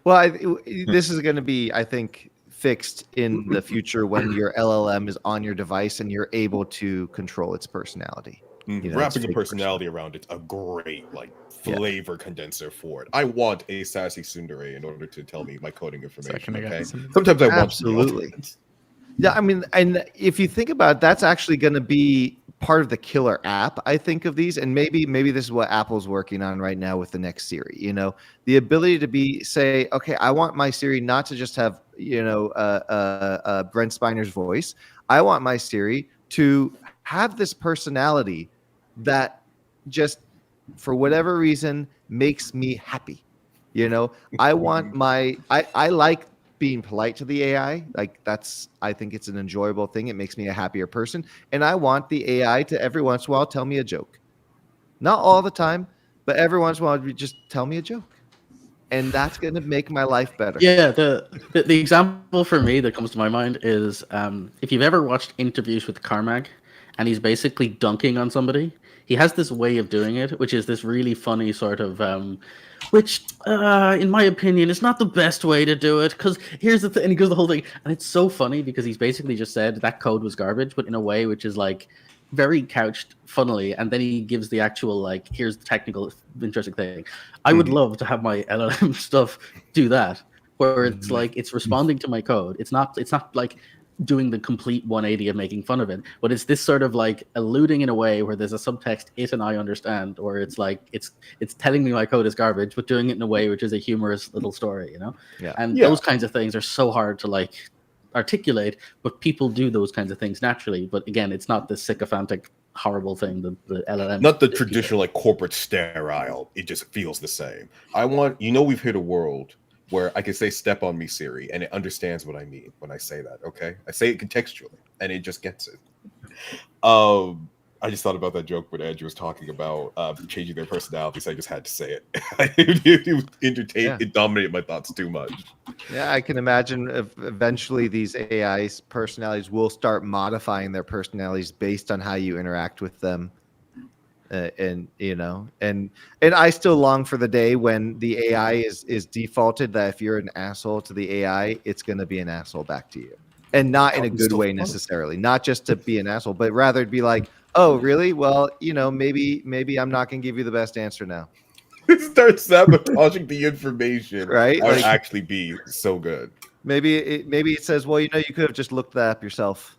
Well, this is going to be, I think, fixed in the future when your LLM is on your device and you're able to control its personality. You know, wrapping a personality around it's a great flavor condenser for it. I want a sassy tsundere in order to tell me my coding information. Okay? Sometimes I want absolutely. Yeah, I mean, and if you think about it, that's actually going to be part of the killer app, I think, of these. And maybe this is what Apple's working on right now with the next Siri. You know, the ability to say, okay, I want my Siri not to just have, Brent Spiner's voice. I want my Siri to have this personality that just, for whatever reason, makes me happy. You know, I want I like being polite to the AI. I think it's an enjoyable thing. It makes me a happier person. And I want the AI to every once in a while tell me a joke. Not all the time, but every once in a while, just tell me a joke. And that's going to make my life better. Yeah, the example for me that comes to my mind is if you've ever watched Interviews with Carmack, and he's basically dunking on somebody, he has this way of doing it, which is this really funny sort of, which, in my opinion, is not the best way to do it, because here's the thing, and he goes the whole thing, and it's so funny because he's basically just said that code was garbage, but in a way which is very couched funnily, and then he gives the actual here's the technical interesting thing. I would love to have my LLM stuff do that, where it's it's responding to my code. It's not doing the complete 180 of making fun of it, but it's this sort of alluding in a way where there's a subtext it and I understand, or it's it's telling me my code is garbage, but doing it in a way which is a humorous little story, those kinds of things are so hard to articulate, but people do those kinds of things naturally. But again, it's not the sycophantic horrible thing, the LLM, not the traditional corporate sterile. It just feels the same. I want, we've hit a world where I can say "step on me, Siri," and it understands what I mean when I say that. Okay, I say it contextually, and it just gets it. I just thought about that joke when Andrew was talking about changing their personalities. I just had to say it. It entertained. It dominated my thoughts too much. Yeah, I can imagine eventually these AI's personalities will start modifying their personalities based on how you interact with them. And I still long for the day when the AI is defaulted that if you're an asshole to the AI, it's going to be an asshole back to you, and not in a good way necessarily. Not just to be an asshole, but rather to be like, oh, really? Well, maybe I'm not going to give you the best answer now. Start sabotaging the information, right? That would actually be so good. Maybe it says, well, you could have just looked that up yourself.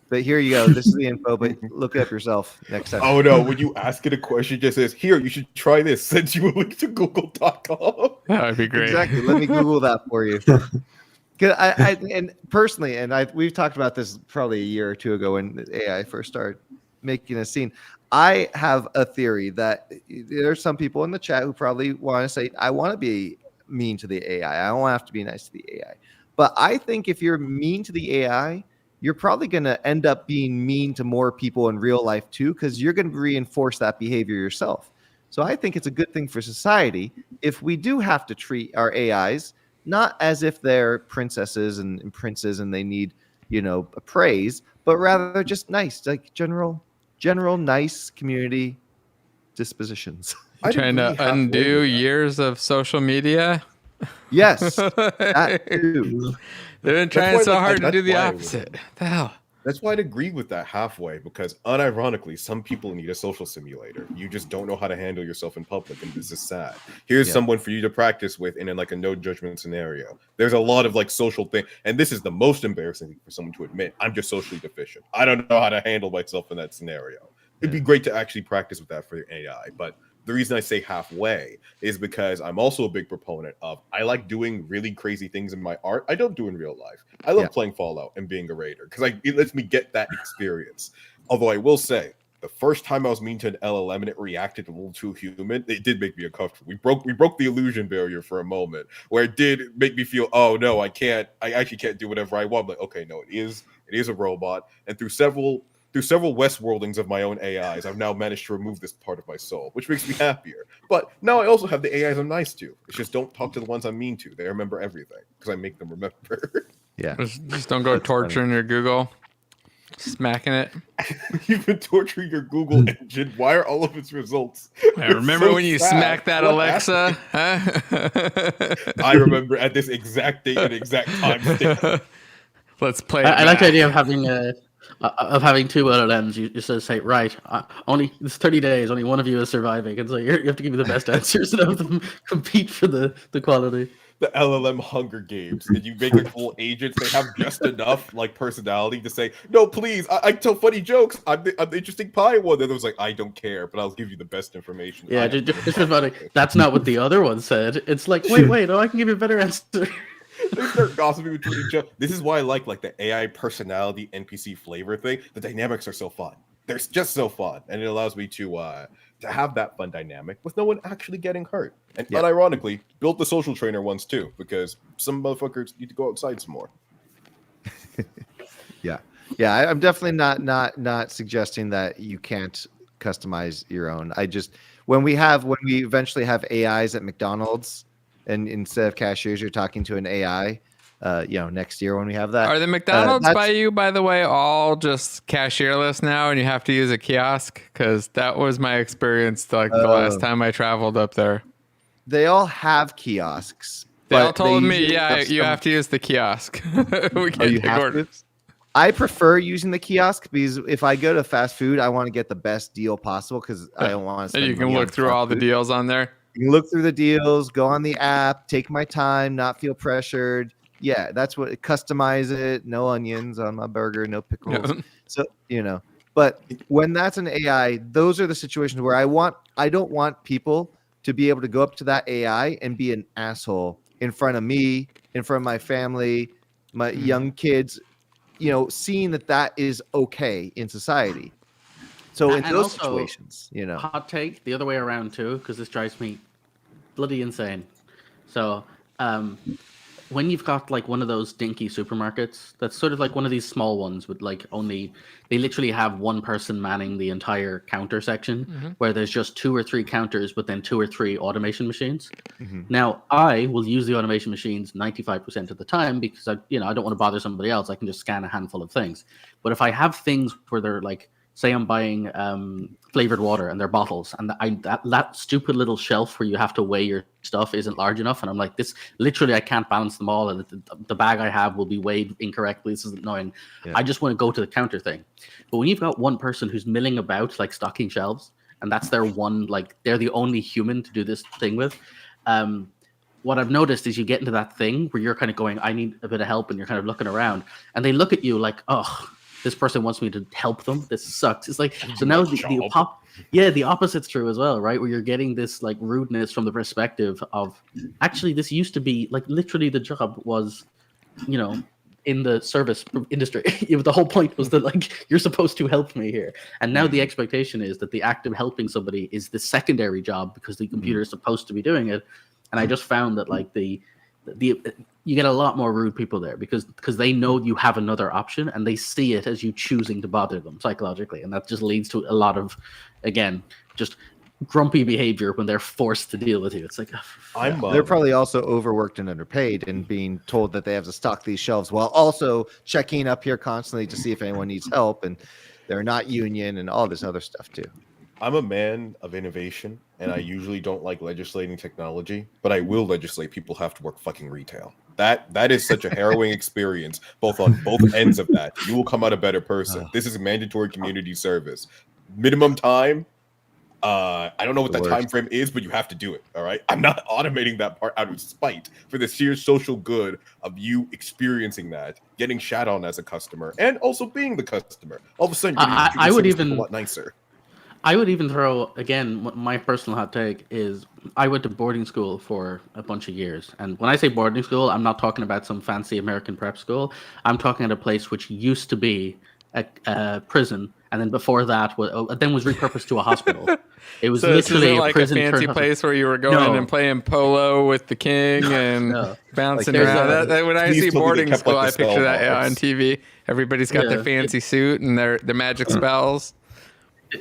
But here you go. This is the info, but look it up yourself next time. Oh, no. When you ask it a question, it just says, here, you should try this. Sends you a link to google.com. That would be great. Exactly. Let me Google that for you. And personally, we've talked about this probably a year or two ago when AI first started making a scene. I have a theory that there's some people in the chat who probably want to say, I want to be mean to the AI. I don't have to be nice to the AI. But I think if you're mean to the AI, you're probably going to end up being mean to more people in real life too, because you're going to reinforce that behavior yourself. So I think it's a good thing for society if we do have to treat our AIs not as if they're princesses and princes and they need, praise, but rather just nice, general nice community dispositions. Trying to undo years of social media. Yes, that too. They've been trying so hard to do the opposite. What the hell? That's why I'd agree with that halfway, because unironically, some people need a social simulator. You just don't know how to handle yourself in public, and this is sad. Here's someone for you to practice with in like a no judgment scenario. There's a lot of like social thing, and this is the most embarrassing thing for someone to admit. I'm just socially deficient. I don't know how to handle myself in that scenario. It'd be great to actually practice with that for your AI, but the reason I say halfway is because I'm also a big proponent of I like doing really crazy things in my art. I don't do in real life. I love playing Fallout and being a raider because it lets me get that experience. Although I will say, the first time I was mean to an LLM and it reacted a little too human, it did make me uncomfortable. We broke the illusion barrier for a moment, where it did make me feel, oh no, I actually can't do whatever I want. But okay, no, it is a robot, and through several Westworldings of my own AIs, I've now managed to remove this part of my soul, which makes me happier. But now I also have the AIs I'm nice to. It's just don't talk to the ones I'm mean to. They remember everything because I make them remember. Yeah. Just don't go torturing your Google, smacking it. You've been torturing your Google engine. Why are all of its results? I remember so when you sad? smacked that What Alexa? happened? Huh? I remember at this exact date and exact time stamp. Let's play it I like the back. idea of having two LLMs. You just say, right, only it's 30 days. Only one of you is surviving, and so you have to give me the best answers and have them compete for the quality. The LLM Hunger Games, and you make like full agents. They have just enough like personality to say, "No, please, I tell funny jokes. I'm the interesting pie one." And it was like, "I don't care, but I'll give you the best information." Yeah, just funny. That's not what the other one said. It's like, wait, no, I can give you a better answer. They start gossiping between each other. This is why I like the AI personality NPC flavor thing. The dynamics are so fun. They're just so fun, and it allows me to have that fun dynamic with no one actually getting hurt. And unironically, built the social trainer ones too, because some motherfuckers need to go outside some more. I'm definitely not suggesting that you can't customize your own. I just when we eventually have AIs at McDonald's, and instead of cashiers, you're talking to an AI. Next year when we have that. Are the McDonald's by you, by the way, all just cashierless now, and you have to use a kiosk? Because that was my experience the last time I traveled up there. They all have kiosks. They all told me, you have to use the kiosk. We can't you have to? I prefer using the kiosk because if I go to fast food, I want to get the best deal possible because I don't want to spend you can look through all the deals on there. You can look through the deals, go on the app, take my time, not feel pressured. Yeah, that's what customize it. No onions on my burger, no pickles. So, but when that's an AI, those are the situations where I don't want people to be able to go up to that AI and be an asshole in front of me, in front of my family, my young kids, seeing that is okay in society. So in those situations, hot take the other way around too, because this drives me bloody insane. So, when you've got like one of those dinky supermarkets, that's sort of like one of these small ones with like they literally have one person manning the entire counter section, where there's just 2 or 3 counters, but then 2 or 3 automation machines. Now I will use the automation machines 95% of the time because I don't want to bother somebody else. I can just scan a handful of things. But if I have things where they're like, say I'm buying flavored water and they're bottles, and that stupid little shelf where you have to weigh your stuff isn't large enough, and I'm like, this literally I can't balance them all, and the bag I have will be weighed incorrectly. This is annoying. I just want to go to the counter thing. But when you've got one person who's milling about like stocking shelves, and that's their one, like they're the only human to do this thing with, what I've noticed is you get into that thing where you're kind of going, I need a bit of help, and you're kind of looking around, and they look at you like, oh, this person wants me to help them. This sucks. It's like, so now the opposite's true as well, right? Where you're getting this like rudeness from the perspective of, actually, this used to be like literally the job was, in the service industry. The whole point was that like, you're supposed to help me here. And now the expectation is that the act of helping somebody is the secondary job because the computer is supposed to be doing it. And I just found that like you get a lot more rude people there because they know you have another option and they see it as you choosing to bother them psychologically, and that just leads to a lot of, again, just grumpy behavior when they're forced to deal with you. It's like they're probably also overworked and underpaid and being told that they have to stock these shelves while also checking up here constantly to see if anyone needs help, and they're not union and all this other stuff too. I'm a man of innovation, and I usually don't like legislating technology, but I will legislate people have to work fucking retail. That is such a harrowing experience, both on both ends of that. You will come out a better person. This is a mandatory community service. Minimum time. I don't know what The that worst. time frame is, but you have to do it. All right. I'm not automating that part out of spite for the sheer social good of you experiencing that, getting shat on as a customer, and also being the customer. All of a sudden, I would even a lot nicer. I would even throw, again, my personal hot take is I went to boarding school for a bunch of years. And when I say boarding school, I'm not talking about some fancy American prep school. I'm talking at a place which used to be a prison. And then before that, was repurposed to a hospital. It was So this literally isn't a like a prison fancy turned place where you were going No. and playing polo with the king and No. bouncing Like, around. there's a- When I Please see tell me they boarding kept, school, like, I the picture spell that bars. on TV. Everybody's got their Yeah. fancy suit and their magic spells.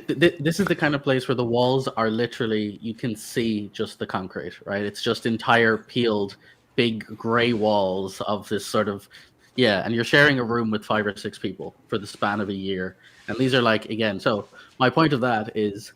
This is the kind of place where the walls are literally, you can see just the concrete, right? It's just entire peeled, big gray walls of this sort of, and you're sharing a room with 5 or 6 people for the span of a year. And these are like, again, so my point of that is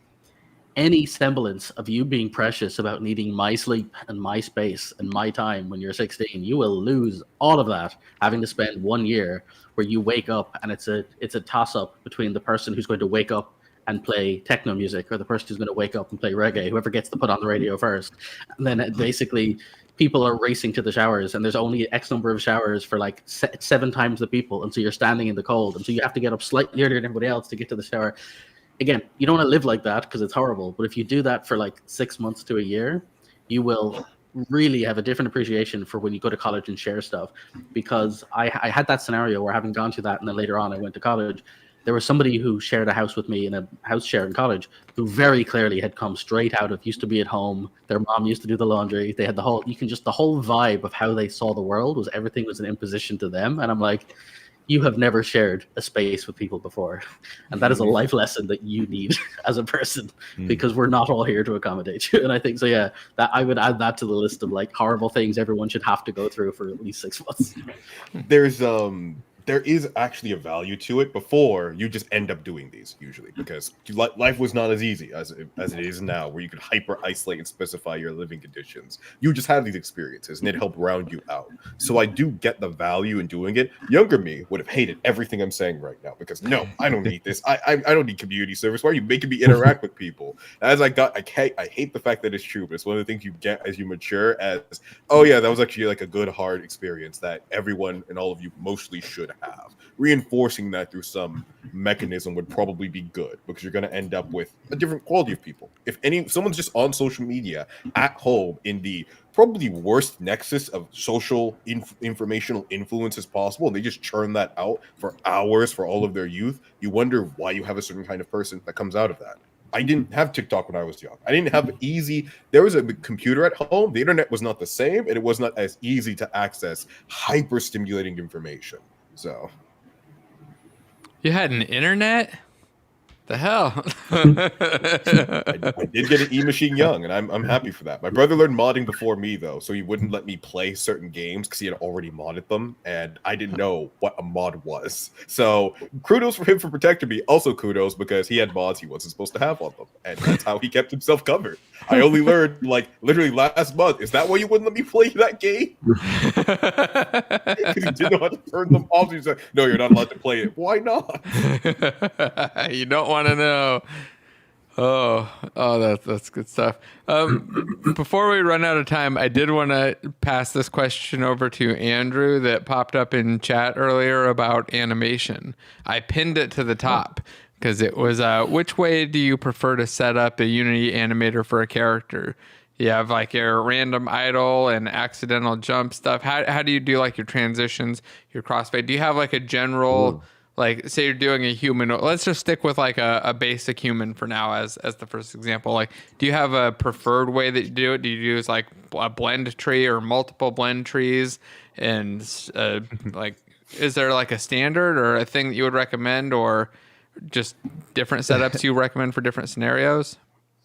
any semblance of you being precious about needing my sleep and my space and my time when you're 16, you will lose all of that having to spend 1 year where you wake up and it's a toss-up between the person who's going to wake up and play techno music or the person who's going to wake up and play reggae, whoever gets to put on the radio first. And then basically people are racing to the showers and there's only X number of showers for like 7 times the people. And so you're standing in the cold. And so you have to get up slightly earlier than everybody else to get to the shower. Again, you don't want to live like that because it's horrible. But if you do that for like 6 months to a year, you will really have a different appreciation for when you go to college and share stuff. Because I had that scenario where having gone through that and then later on I went to college, there was somebody who shared a house with me in a house share in college who very clearly had come straight out of used to be at home. Their mom used to do the laundry. They had the whole vibe of how they saw the world was everything was an imposition to them. And I'm like, you have never shared a space with people before. And that is a life lesson that you need as a person because we're not all here to accommodate you. And I think, so yeah, that I would add that to the list of like horrible things everyone should have to go through for at least 6 months. There is actually a value to it before you just end up doing these usually because life was not as easy as it is now where you could hyper isolate and specify your living conditions. You just have these experiences and it helped round you out. So I do get the value in doing it. Younger me would have hated everything I'm saying right now because no, I don't need this. I don't need community service. Why are you making me interact with people? I hate the fact that it's true, but it's one of the things you get as you mature as, oh yeah, that was actually like a good hard experience that everyone and all of you mostly should have. Reinforcing that through some mechanism would probably be good because you're going to end up with a different quality of people. If someone's just on social media at home in the probably worst nexus of social informational influence as possible, and they just churn that out for hours for all of their youth, you wonder why you have a certain kind of person that comes out of that. I didn't have TikTok when I was young. I didn't have there was a computer at home. The internet was not the same, and it was not as easy to access hyper stimulating information. So You had an internet? The hell? I did get an e-machine young, and I'm happy for that. My brother learned modding before me, though, so he wouldn't let me play certain games because he had already modded them, and I didn't know what a mod was. So kudos for him for protecting me. Also kudos because he had mods he wasn't supposed to have on them, and that's how he kept himself covered. I only learned, like, literally last month. Is that why you wouldn't let me play that game? Because he didn't know how to turn them off. He's like, no, you're not allowed to play it. Why not? You don't want to know. Oh, that's good stuff. Before we run out of time, I did want to pass this question over to Andrew that popped up in chat earlier about animation. I pinned it to the top because it was, which way do you prefer to set up a Unity animator for a character? You have like your random idle and accidental jump stuff. How do you do like your transitions, your crossfade? Do you have like a general... Like, say you're doing a human. Let's just stick with like a basic human for now as the first example. Like, do you have a preferred way that you do it? Do you use like a blend tree or multiple blend trees? And like, is there like a standard or a thing that you would recommend, or just different setups you recommend for different scenarios?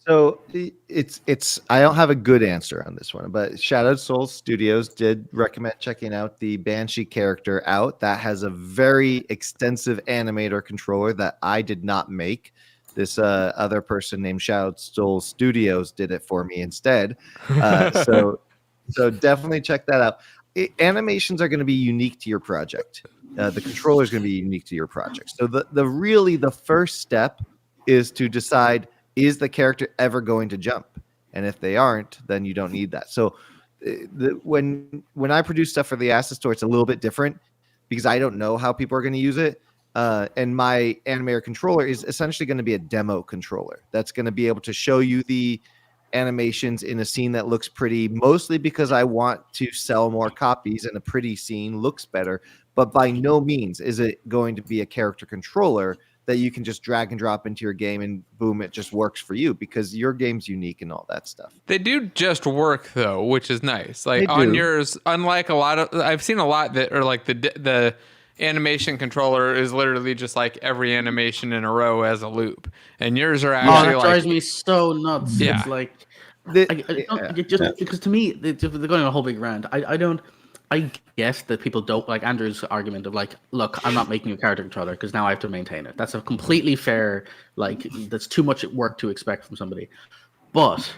So it's I don't have a good answer on this one, but Shadowed Soul Studios did recommend checking out the Banshee character out. That has a very extensive animator controller that I did not make. This other person named Shout Stool Studios did it for me instead. So definitely check that out. Animations are going to be unique to your project. The controller is going to be unique to your project. So the first step is to decide, is the character ever going to jump? And if they aren't, then you don't need that. So when I produce stuff for the Asset Store, it's a little bit different because I don't know how people are going to use it. And my Animator controller is essentially going to be a demo controller that's going to be able to show you the animations in a scene that looks pretty, mostly because I want to sell more copies and a pretty scene looks better. But by no means is it going to be a character controller that you can just drag and drop into your game and boom, it just works for you because your game's unique and all that stuff. They do just work though, which is nice. Like on yours, unlike a lot of, I've seen a lot that are like the animation controller is literally just like every animation in a row as a loop, and yours are actually it drives me so nuts. Yeah. It's like because to me they're going on a whole big rant. I guess that people don't like Andrew's argument of like, look, I'm not making a character controller because now I have to maintain it. That's a completely fair, like, that's too much work to expect from somebody. But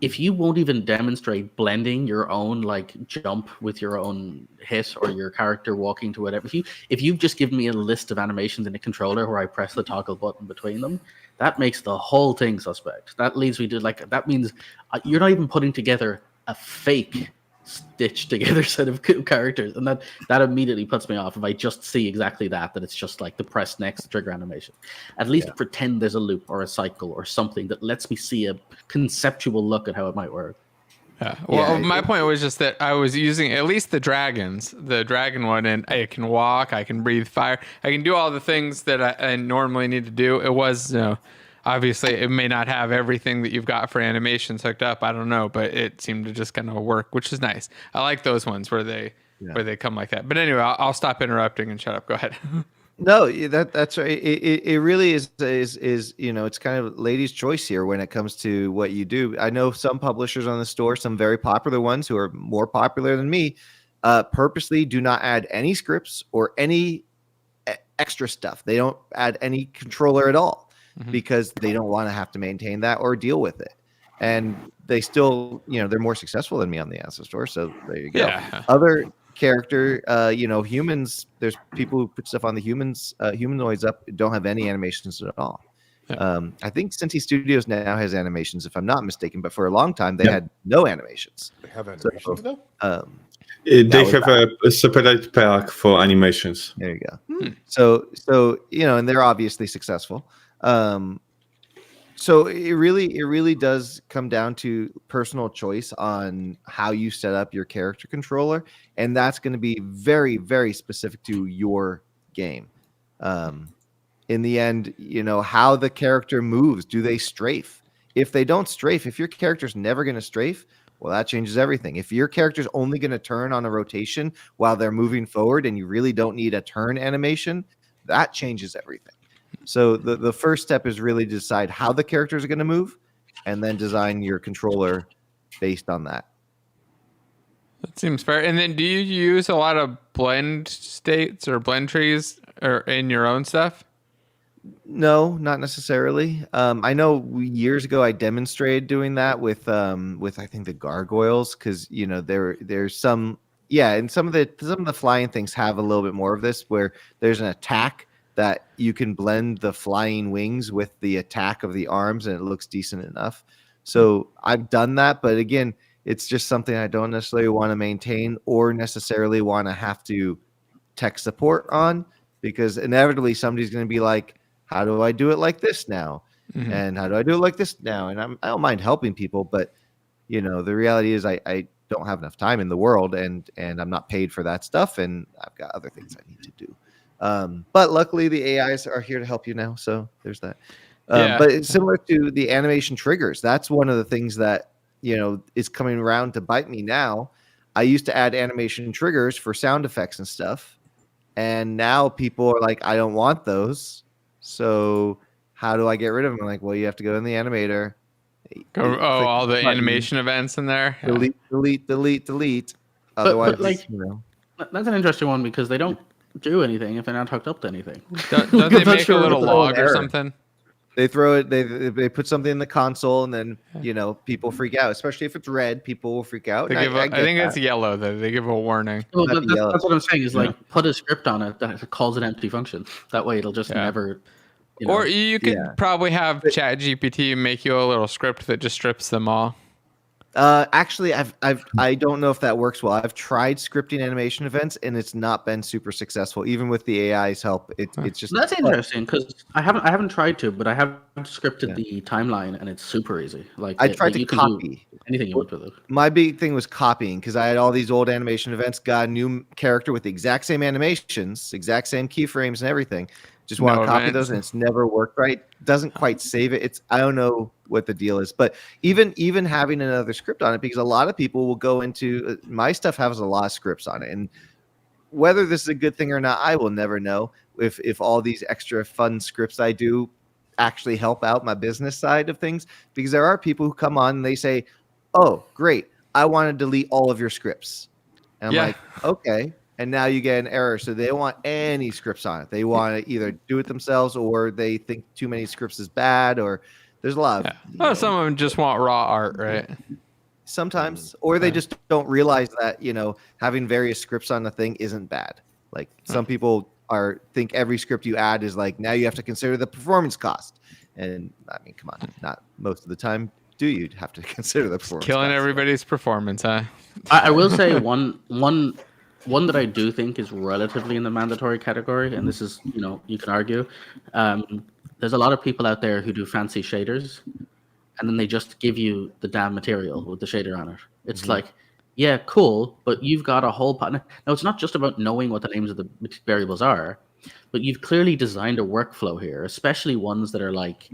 if you won't even demonstrate blending your own like jump with your own hit or your character walking to whatever, if you've just given me a list of animations in a controller where I press the toggle button between them, that makes the whole thing suspect. That leads me to like, that means you're not even putting together a fake stitched together set of characters, and that immediately puts me off if I just see exactly that it's just like the press next trigger animation. At least pretend there's a loop or a cycle or something that lets me see a conceptual look at how it might work. Well, my point was just that I was using at least the dragon one, and I can walk, I can breathe fire, I can do all the things that I normally need to do. It was, obviously it may not have everything that you've got for animations hooked up. I don't know, but it seemed to just kind of work, which is nice. I like those ones where they come like that. But anyway, I'll stop interrupting and shut up. Go ahead. No, that's right. It really is it's kind of ladies' choice here when it comes to what you do. I know some publishers on the store, some very popular ones who are more popular than me, purposely do not add any scripts or any extra stuff. They don't add any controller at all because they don't want to have to maintain that or deal with it. And they still, they're more successful than me on the Asset Store. So there you go. Yeah. Other character, humans, there's people who put stuff on the humanoids up, don't have any animations at all. I think Cinti Studios now has animations, if I'm not mistaken, but for a long time they had no animations. They have animations though? They have a separate pack for animations. There you go. So and they're obviously successful. So it really does come down to personal choice on how you set up your character controller, and that's going to be very, very specific to your game. In the end, how the character moves. Do they strafe? If they don't strafe, if your character's never going to strafe, well, that changes everything. If your character's only going to turn on a rotation while they're moving forward and you really don't need a turn animation, that changes everything. So the first step is really to decide how the characters are going to move and then design your controller based on that. That seems fair. And then do you use a lot of blend states or blend trees or in your own stuff? No, not necessarily. I know years ago I demonstrated doing that with I think the gargoyles, because there's some and some of the flying things have a little bit more of this where there's an attack that you can blend the flying wings with the attack of the arms and it looks decent enough. So I've done that, but again, it's just something I don't necessarily want to maintain or necessarily want to have to tech support on, because inevitably somebody's going to be like, how do I do it like this now? Mm-hmm. And how do I do it like this now? And I don't mind helping people, but the reality is I don't have enough time in the world and I'm not paid for that stuff. And I've got other things I need to do. But luckily the AIs are here to help you now. So there's that. But it's similar to the animation triggers. That's one of the things that, is coming around to bite me now. I used to add animation triggers for sound effects and stuff. And now people are like, I don't want those. So how do I get rid of them? I'm like, well, you have to go in the animator. All the animation events in there. Delete. Otherwise, that's an interesting one because they don't do anything if they're not hooked up to anything. Don't they make a little log or something? They throw it. They put something in the console, and then people freak out. Especially if it's red, people will freak out. I get think that. it's yellow though. They give a warning. Well, Might be yellow. that's what I'm saying. Is like put a script on it that calls an empty function. That way, it'll just never. Or you could probably have ChatGPT make you a little script that just strips them all. Actually, I don't know if that works well. I've tried scripting animation events, and it's not been super successful. Even with the AI's help, it's just that's interesting because I haven't tried to, but I have scripted the timeline, and it's super easy. Like I tried to copy anything you want with it. My big thing was copying because I had all these old animation events, got a new character with the exact same animations, exact same keyframes and everything. Just want to copy those, and it's never worked right. Doesn't quite save it. I don't know what the deal is, but even having another script on it, because a lot of people will go into my stuff has a lot of scripts on it, and whether this is a good thing or not, I will never know if all these extra fun scripts I do actually help out my business side of things, because there are people who come on and they say, "Oh, great, I want to delete all of your scripts," and I'm like, "Okay." And now you get an error. So they don't want any scripts on it. They want to either do it themselves, or they think too many scripts is bad, or there's a lot of some of them just want raw art, right? Sometimes, or they just don't realize that having various scripts on the thing isn't bad. Like some people think every script you add is like, now you have to consider the performance cost, and I mean, come on, not most of the time do you have to consider the performance killing cost. Everybody's performance, huh? I will say one that I do think is relatively in the mandatory category, and this is, you can argue, there's a lot of people out there who do fancy shaders, and then they just give you the damn material with the shader on it. It's like, yeah, cool, but you've got a whole pattern. Now, it's not just about knowing what the names of the variables are, but you've clearly designed a workflow here, especially ones that are like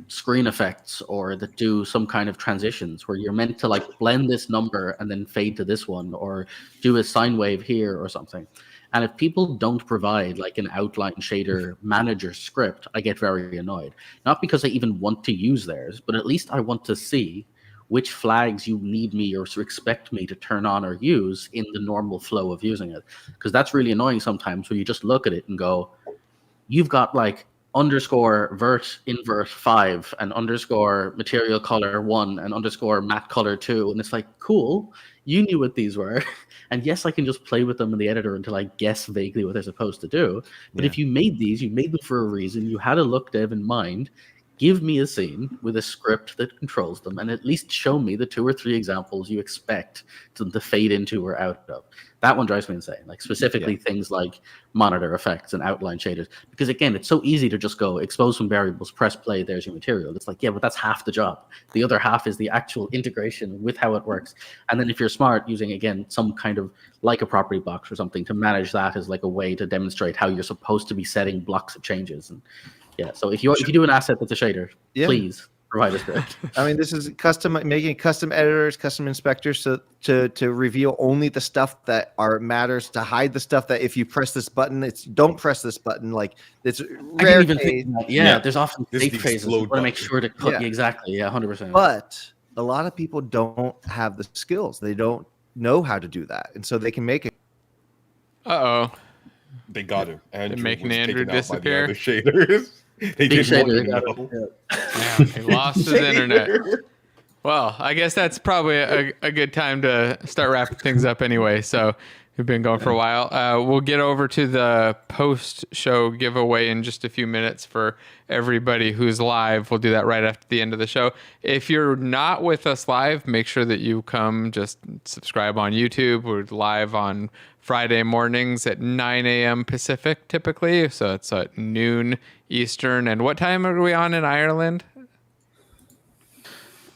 screen effects or that do some kind of transitions where you're meant to like blend this number and then fade to this one, or do a sine wave here or something. And if people don't provide like an outline shader manager script, I get very annoyed. Not because I even want to use theirs, but at least I want to see which flags you need me or expect me to turn on or use in the normal flow of using it. Because that's really annoying sometimes when you just look at it and go, you've got like underscore vert invert 5 and underscore material color 1 and underscore matte color 2. And it's like, cool, you knew what these were. And yes, I can just play with them in the editor until I guess vaguely what they're supposed to do. But if you made these, you made them for a reason. You had a look dev in mind. Give me a scene with a script that controls them, and at least show me the 2 or 3 examples you expect them to fade into or out of. That one drives me insane. Like specifically things like monitor effects and outline shaders. Because again, it's so easy to just go expose some variables, press play, there's your material. It's like, yeah, but that's half the job. The other half is the actual integration with how it works. And then if you're smart, using again some kind of like a property box or something to manage that as like a way to demonstrate how you're supposed to be setting blocks of changes. And yeah, so if you do an asset that's a shader, please provide a script. I mean, this is making custom editors, custom inspectors, so to reveal only the stuff that matters, to hide the stuff that if you press this button, don't press this button. Like it's rare. There's often safe phrases. You want to make sure to click exactly. Yeah, 100%. But a lot of people don't have the skills. They don't know how to do that, and so they can make it. They got it. They're making Andrew disappear. Shaders. They Big didn't shader. want to know. Damn, he lost his internet. Well, I guess that's probably a good time to start wrapping things up anyway. So we've been going for a while. We'll get over to the post-show giveaway in just a few minutes for everybody who's live. We'll do that right after the end of the show. If you're not with us live, make sure that you come just subscribe on YouTube. We're live on Friday mornings at 9 a.m. Pacific typically. So it's at noon Eastern. And what time are we on in Ireland?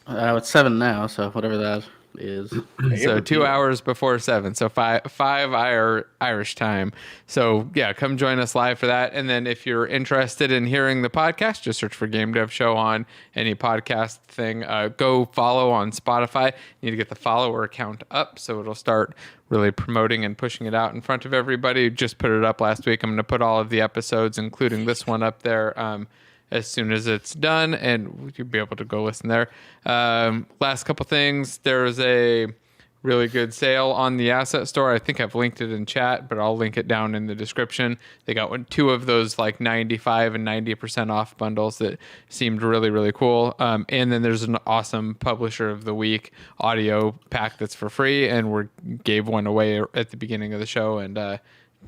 It's 7 now, so whatever that is. So 2 hours before 7. So five Irish time. So yeah, come join us live for that. And then if you're interested in hearing the podcast, just search for GameDevShow on any podcast thing. Go follow on Spotify. You need to get the follower count up so it'll start really promoting and pushing it out in front of everybody. Just put it up last week. I'm going to put all of the episodes, including this one, up there as soon as it's done, and you'll be able to go listen there. Last couple things. There's really good sale on the asset store. I think I've linked it in chat, but I'll link it down in the description. They got two of those like 95 and 90% off bundles that seemed really, really cool. And then there's an awesome Publisher of the Week audio pack that's for free, and we gave one away at the beginning of the show, and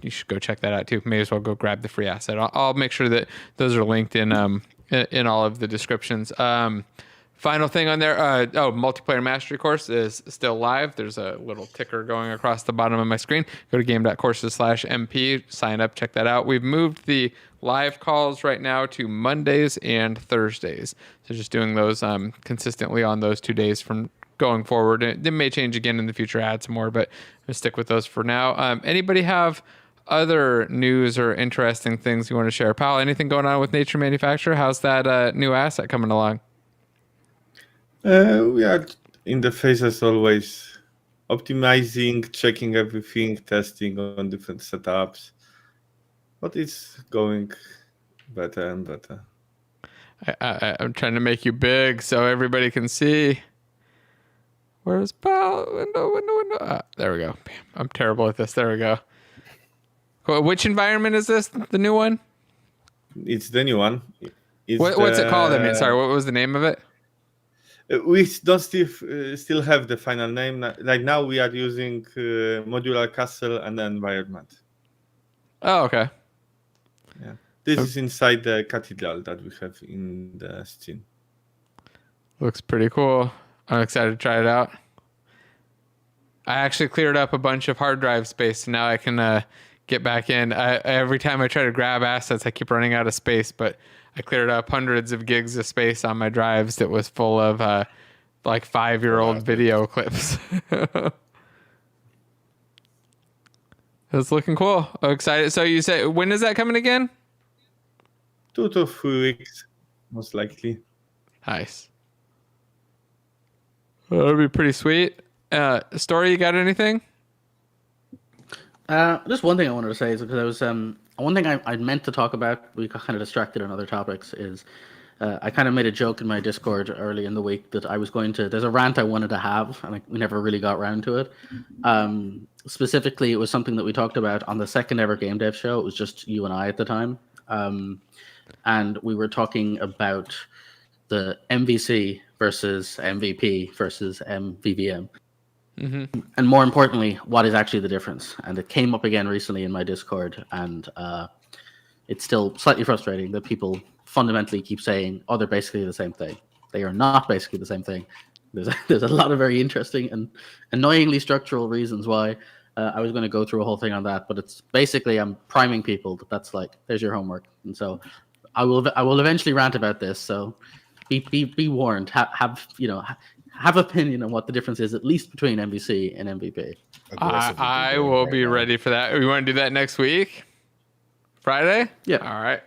you should go check that out too. May as well go grab the free asset. I'll make sure that those are linked in all of the descriptions. Final thing on there, multiplayer mastery course is still live. There's a little ticker going across the bottom of my screen. Go to game.courses/MP, sign up, check that out. We've moved the live calls right now to Mondays and Thursdays. So just doing those consistently on those 2 days from going forward. It may change again in the future, add some more, but we'll stick with those for now. Anybody have other news or interesting things you want to share? Pal, anything going on with Nature Manufacturer? How's that new asset coming along? We are in the phase as always, optimizing, checking everything, testing on different setups. But it's going better and better. I'm trying to make you big so everybody can see. Where's Pal? Window. There we go. I'm terrible at this. There we go. Cool. Which environment is this? The new one? It's the new one. What's it called? I mean, sorry, what was the name of it? We don't still have the final name. Like now we are using modular castle and environment. Oh, okay. Yeah. This is inside the cathedral that we have in the scene. Looks pretty cool. I'm excited to try it out. I actually cleared up a bunch of hard drive space, so now I can get back in. Every time I try to grab assets, I keep running out of space, but I cleared up hundreds of gigs of space on my drives that was full of like 5-year-old video clips. It's looking cool. I'm excited. So you say, when is that coming again? 2 to 3 weeks, most likely. Nice. Well, that'd be pretty sweet. Story, you got anything? Just one thing I wanted to say is because I was one thing I meant to talk about. We got kind of distracted on other topics. Is I kind of made a joke in my Discord early in the week that I was going to. There's a rant I wanted to have, and we never really got around to it. Specifically, it was something that we talked about on the second ever Game Dev show. It was just you and I at the time, and we were talking about the MVC versus MVP versus MVVM. Mm-hmm. And more importantly, what is actually the difference? And it came up again recently in my Discord, and it's still slightly frustrating that people fundamentally keep saying, "Oh, they're basically the same thing." They are not basically the same thing. There's a lot of very interesting and annoyingly structural reasons why. I was going to go through a whole thing on that, but it's basically I'm priming people that's like, there's your homework, and so I will eventually rant about this. So be warned. Have opinion on what the difference is, at least between MVC and MVP. I will be ready for that. We want to do that next week? Friday? Yeah. All right.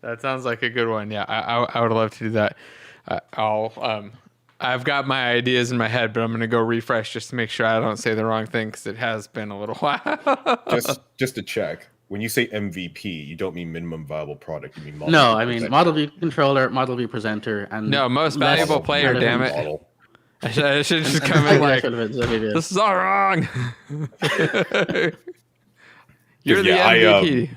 That sounds like a good one. Yeah, I would love to do that. I've got my ideas in my head, but I'm going to go refresh just to make sure I don't say the wrong thing because it has been a little while. just to check. When you say MVP, you don't mean minimum viable product. You mean model no, I mean model view controller, model view presenter, and no, most valuable player. Damn it! Model. I should just come in like this is all wrong. You're the MVP.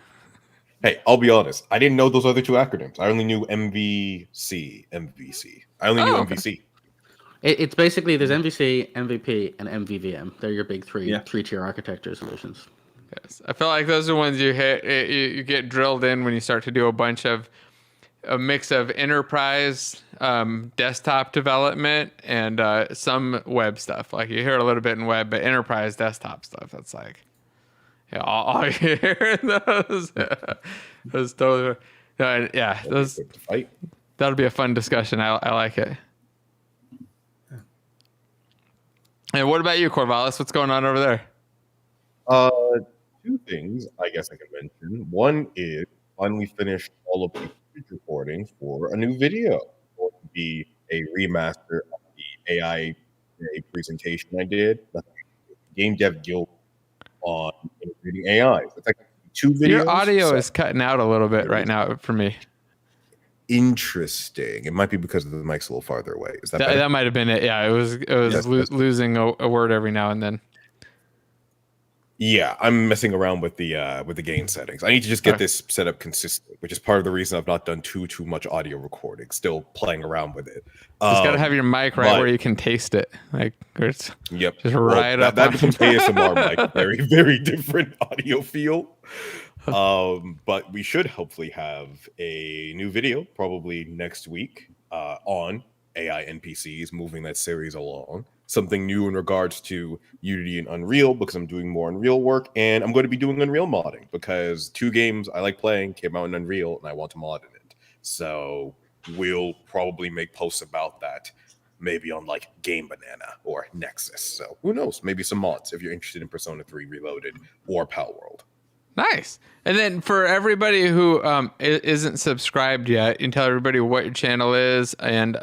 Hey, I'll be honest. I didn't know those other two acronyms. I only knew MVC. I only knew MVC. It's basically there's MVC, MVP, and MVVM. They're your big three-tier architecture solutions. Yes, I feel like those are the ones you hit. You get drilled in when you start to do a mix of enterprise desktop development and some web stuff. Like you hear a little bit in web, but enterprise desktop stuff. That's like, yeah, all you hear in those. Those totally, yeah. Those. That'll be a fun discussion. I like it. And what about you, Corvallis? What's going on over there? Two things I guess I can mention. One is finally finished all of the footage recording for a new video. It's going to be a remaster of the AI presentation I did, the Game Dev Guild on integrating AI. It's like 2 videos. Your audio is cutting out a little bit right now for me. interesting. It might be because the mic's a little farther away. Is that better? That might have been it. Yeah, it was losing a word every now and then. Yeah, I'm messing around with the gain settings. I need to just get this set up consistent, which is part of the reason I've not done too much audio recording. Still playing around with it. Just gotta have your mic right where you can taste it. Like it's yep, just right up. That becomes ASMR mic. Very very different audio feel. But we should hopefully have a new video probably next week on AI NPCs, moving that series along. Something new in regards to Unity and Unreal, because I'm doing more Unreal work, and I'm going to be doing Unreal modding because 2 games I like playing came out in Unreal and I want to mod in it. So we'll probably make posts about that, maybe on like Game Banana or Nexus. So who knows? Maybe some mods if you're interested in Persona 3 Reloaded or Palworld. Nice. And then for everybody who isn't subscribed yet, you can tell everybody what your channel is and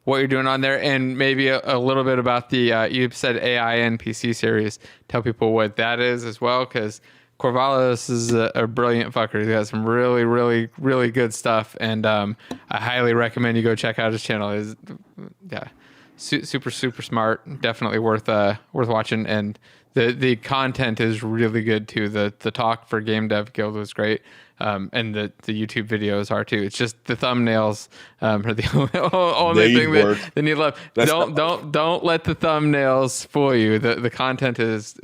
what you're doing on there, and maybe a little bit about the you said AI NPC series. Tell people what that is as well, because Corvallis is a brilliant fucker. He's got some really, really, really good stuff, and I highly recommend you go check out his channel. Is super smart. Definitely worth watching, and the content is really good too. The talk for Game Dev Guild was great. And the YouTube videos are too. It's just the thumbnails are the only thing that you love. Don't let the thumbnails fool you. The content is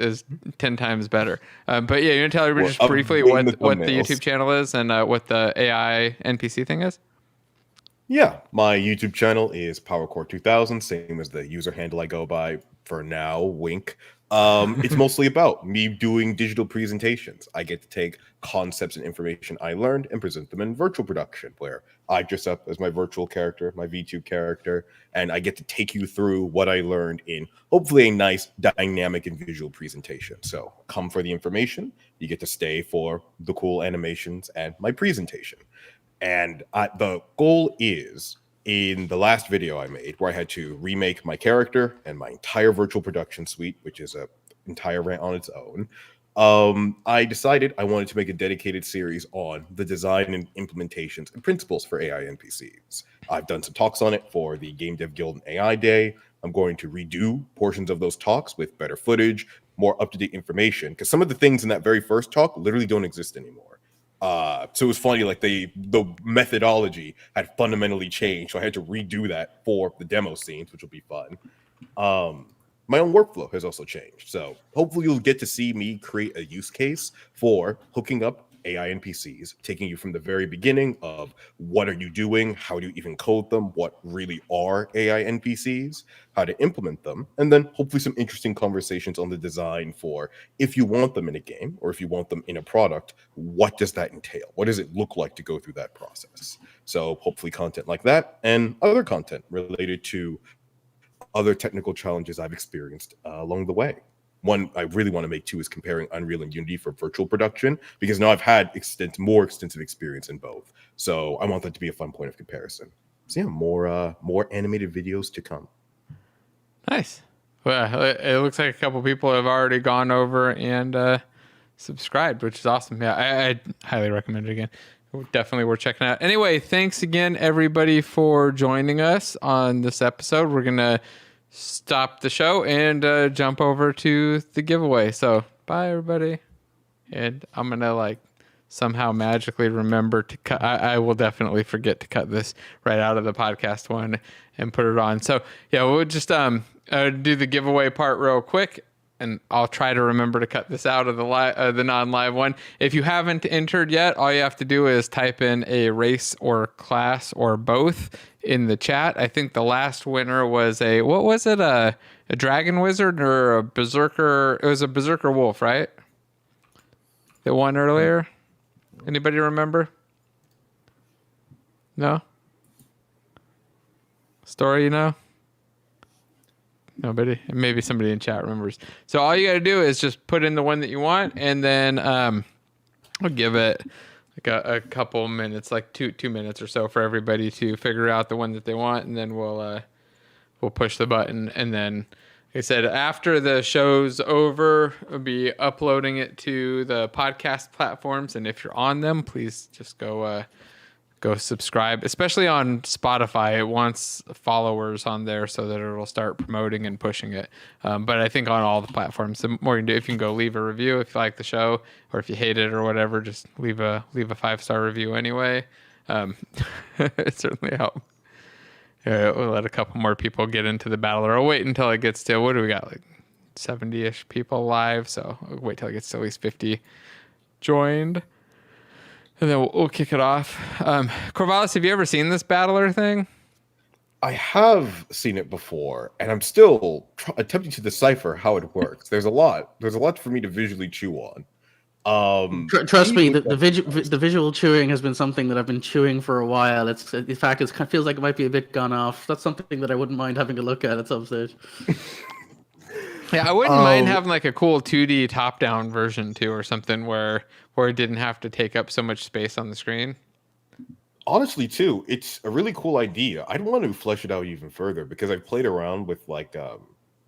10 times better. But yeah, you want to tell everybody just briefly what the YouTube channel is and what the AI NPC thing is? Yeah, my YouTube channel is PowerCore 2000, same as the user handle I go by for now, wink. It's mostly about me doing digital presentations. I get to take concepts and information I learned and present them in virtual production, where I dress up as my virtual character, my VTube character, and I get to take you through what I learned in hopefully a nice, dynamic, and visual presentation. So come for the information. You get to stay for the cool animations and my presentation. And the goal is, in the last video I made, where I had to remake my character and my entire virtual production suite, which is an entire rant on its own, I decided I wanted to make a dedicated series on the design and implementations and principles for AI NPCs. I've done some talks on it for the Game Dev Guild and AI Day. I'm going to redo portions of those talks with better footage, more up-to-date information, because some of the things in that very first talk literally don't exist anymore. So it was funny, like the methodology had fundamentally changed. So I had to redo that for the demo scenes, which will be fun. My own workflow has also changed. So hopefully you'll get to see me create a use case for hooking up AI NPCs, taking you from the very beginning of what are you doing, how do you even code them, what really are AI NPCs, how to implement them, and then hopefully some interesting conversations on the design for if you want them in a game or if you want them in a product, what does that entail? What does it look like to go through that process? So hopefully content like that and other content related to other technical challenges I've experienced along the way. One I really want to make too is comparing Unreal and Unity for virtual production, because now I've had more extensive experience in both. So I want that to be a fun point of comparison. So yeah, more animated videos to come. Nice. Well, it looks like a couple people have already gone over and subscribed, which is awesome. Yeah, I highly recommend it again. Definitely worth checking out. Anyway, thanks again, everybody, for joining us on this episode. We're going to stop the show and jump over to the giveaway. So bye, everybody. And I'm going to somehow magically remember to cut. I will definitely forget to cut this right out of the podcast one and put it on. So yeah, we'll just do the giveaway part real quick. And I'll try to remember to cut this out of the non-live one. If you haven't entered yet, all you have to do is type in a race or class or both in the chat. I think the last winner was a dragon wizard or a berserker? It was a berserker wolf, right? That won earlier. Anybody remember? No? Story, you know? Nobody? Maybe somebody in chat remembers. So all you got to do is just put in the one that you want, and then we'll give it a couple minutes, like two minutes or so, for everybody to figure out the one that they want, and then we'll push the button. And then, like I said, after the show's over, we'll be uploading it to the podcast platforms, and if you're on them, please just go go subscribe, especially on Spotify. It wants followers on there so that it'll start promoting and pushing it. But I think on all the platforms, the more you can do, if you can go leave a review if you like the show, or if you hate it or whatever, just leave a 5-star review anyway. It certainly helps. We'll let a couple more people get into the battle, or I'll wait until it gets to, what do we got, like 70-ish people live, so I'll wait till it gets to at least 50 joined, and then we'll kick it off. Corvallis, have you ever seen this battler thing? I have seen it before, and I'm still attempting to decipher how it works. There's a lot for me to visually chew on. Trust me, the visual chewing has been something that I've been chewing for a while. It's, in fact, it feels like it might be a bit gone off. That's something that I wouldn't mind having a look at some stage. Yeah, I wouldn't mind having like a cool 2D top-down version too, or something where it didn't have to take up so much space on the screen. Honestly, too, it's a really cool idea. I'd want to flesh it out even further because I've played around with like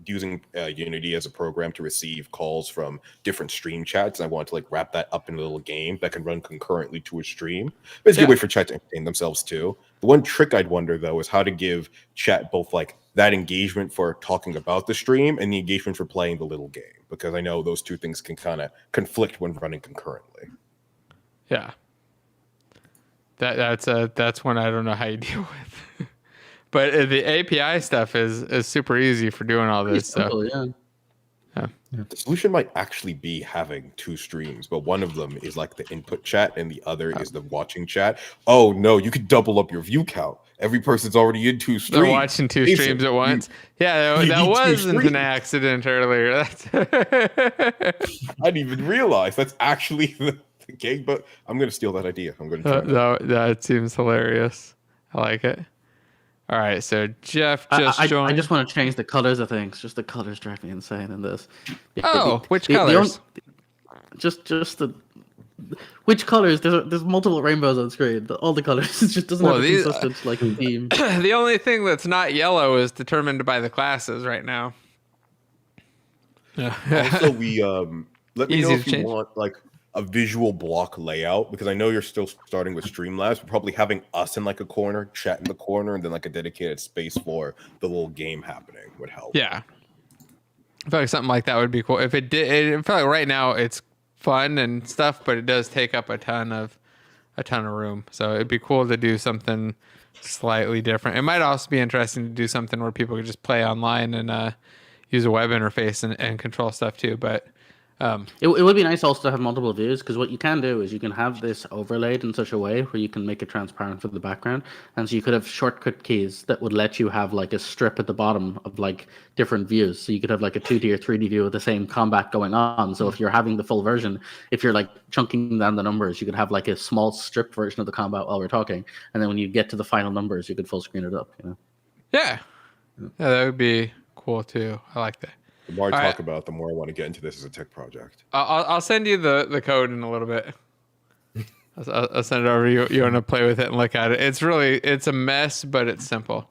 using Unity as a program to receive calls from different stream chats, and I want to like wrap that up in a little game that can run concurrently to a stream. But it's a good way for chat to entertain themselves too. The one trick I'd wonder though is how to give chat both like that engagement for talking about the stream and the engagement for playing the little game, because I know those two things can kind of conflict when running concurrently. Yeah, that's one I don't know how you deal with. But the API stuff is super easy for doing all this stuff. Simple, yeah. The solution might actually be having two streams, but one of them is like the input chat and the other is the watching chat. Oh no, you could double up your vue count. Every person's already in two streams. They're watching two streams at once. That wasn't an accident earlier. I didn't even realize that's actually the game, but I'm going to steal that idea. I'm going to try that seems hilarious. I like it. All right, so Jeff just joined. I just want to change the colors of things. Just the colors drive me insane in this. Which colors? Just the which colors? There's multiple rainbows on screen. All the colors. It just doesn't have a consistent like theme. The only thing that's not yellow is determined by the classes right now. Also, we let me know if you want like a visual block layout, because I know you're still starting with Streamlabs, but probably having us in like a corner, chat in the corner, and then like a dedicated space for the little game happening would help. Yeah, I feel like something like that would be cool. If it did, I feel like right now it's fun and stuff, but it does take up a ton of room. So it'd be cool to do something slightly different. It might also be interesting to do something where people could just play online and use a web interface and control stuff too. But it would be nice also to have multiple views, because what you can do is you can have this overlaid in such a way where you can make it transparent for the background, and so you could have shortcut keys that would let you have like a strip at the bottom of like different views. So you could have like a 2D or 3D view with the same combat going on. So if you're having the full version, if you're like chunking down the numbers, you could have like a small strip version of the combat while we're talking, and then when you get to the final numbers, you could full screen it up. Yeah, that would be cool too. I like that. The more I talk about it, the more I want to get into this as a tech project. I'll send you the code in a little bit. I'll send it over. You want to play with it and look at it. It's a mess, but it's simple.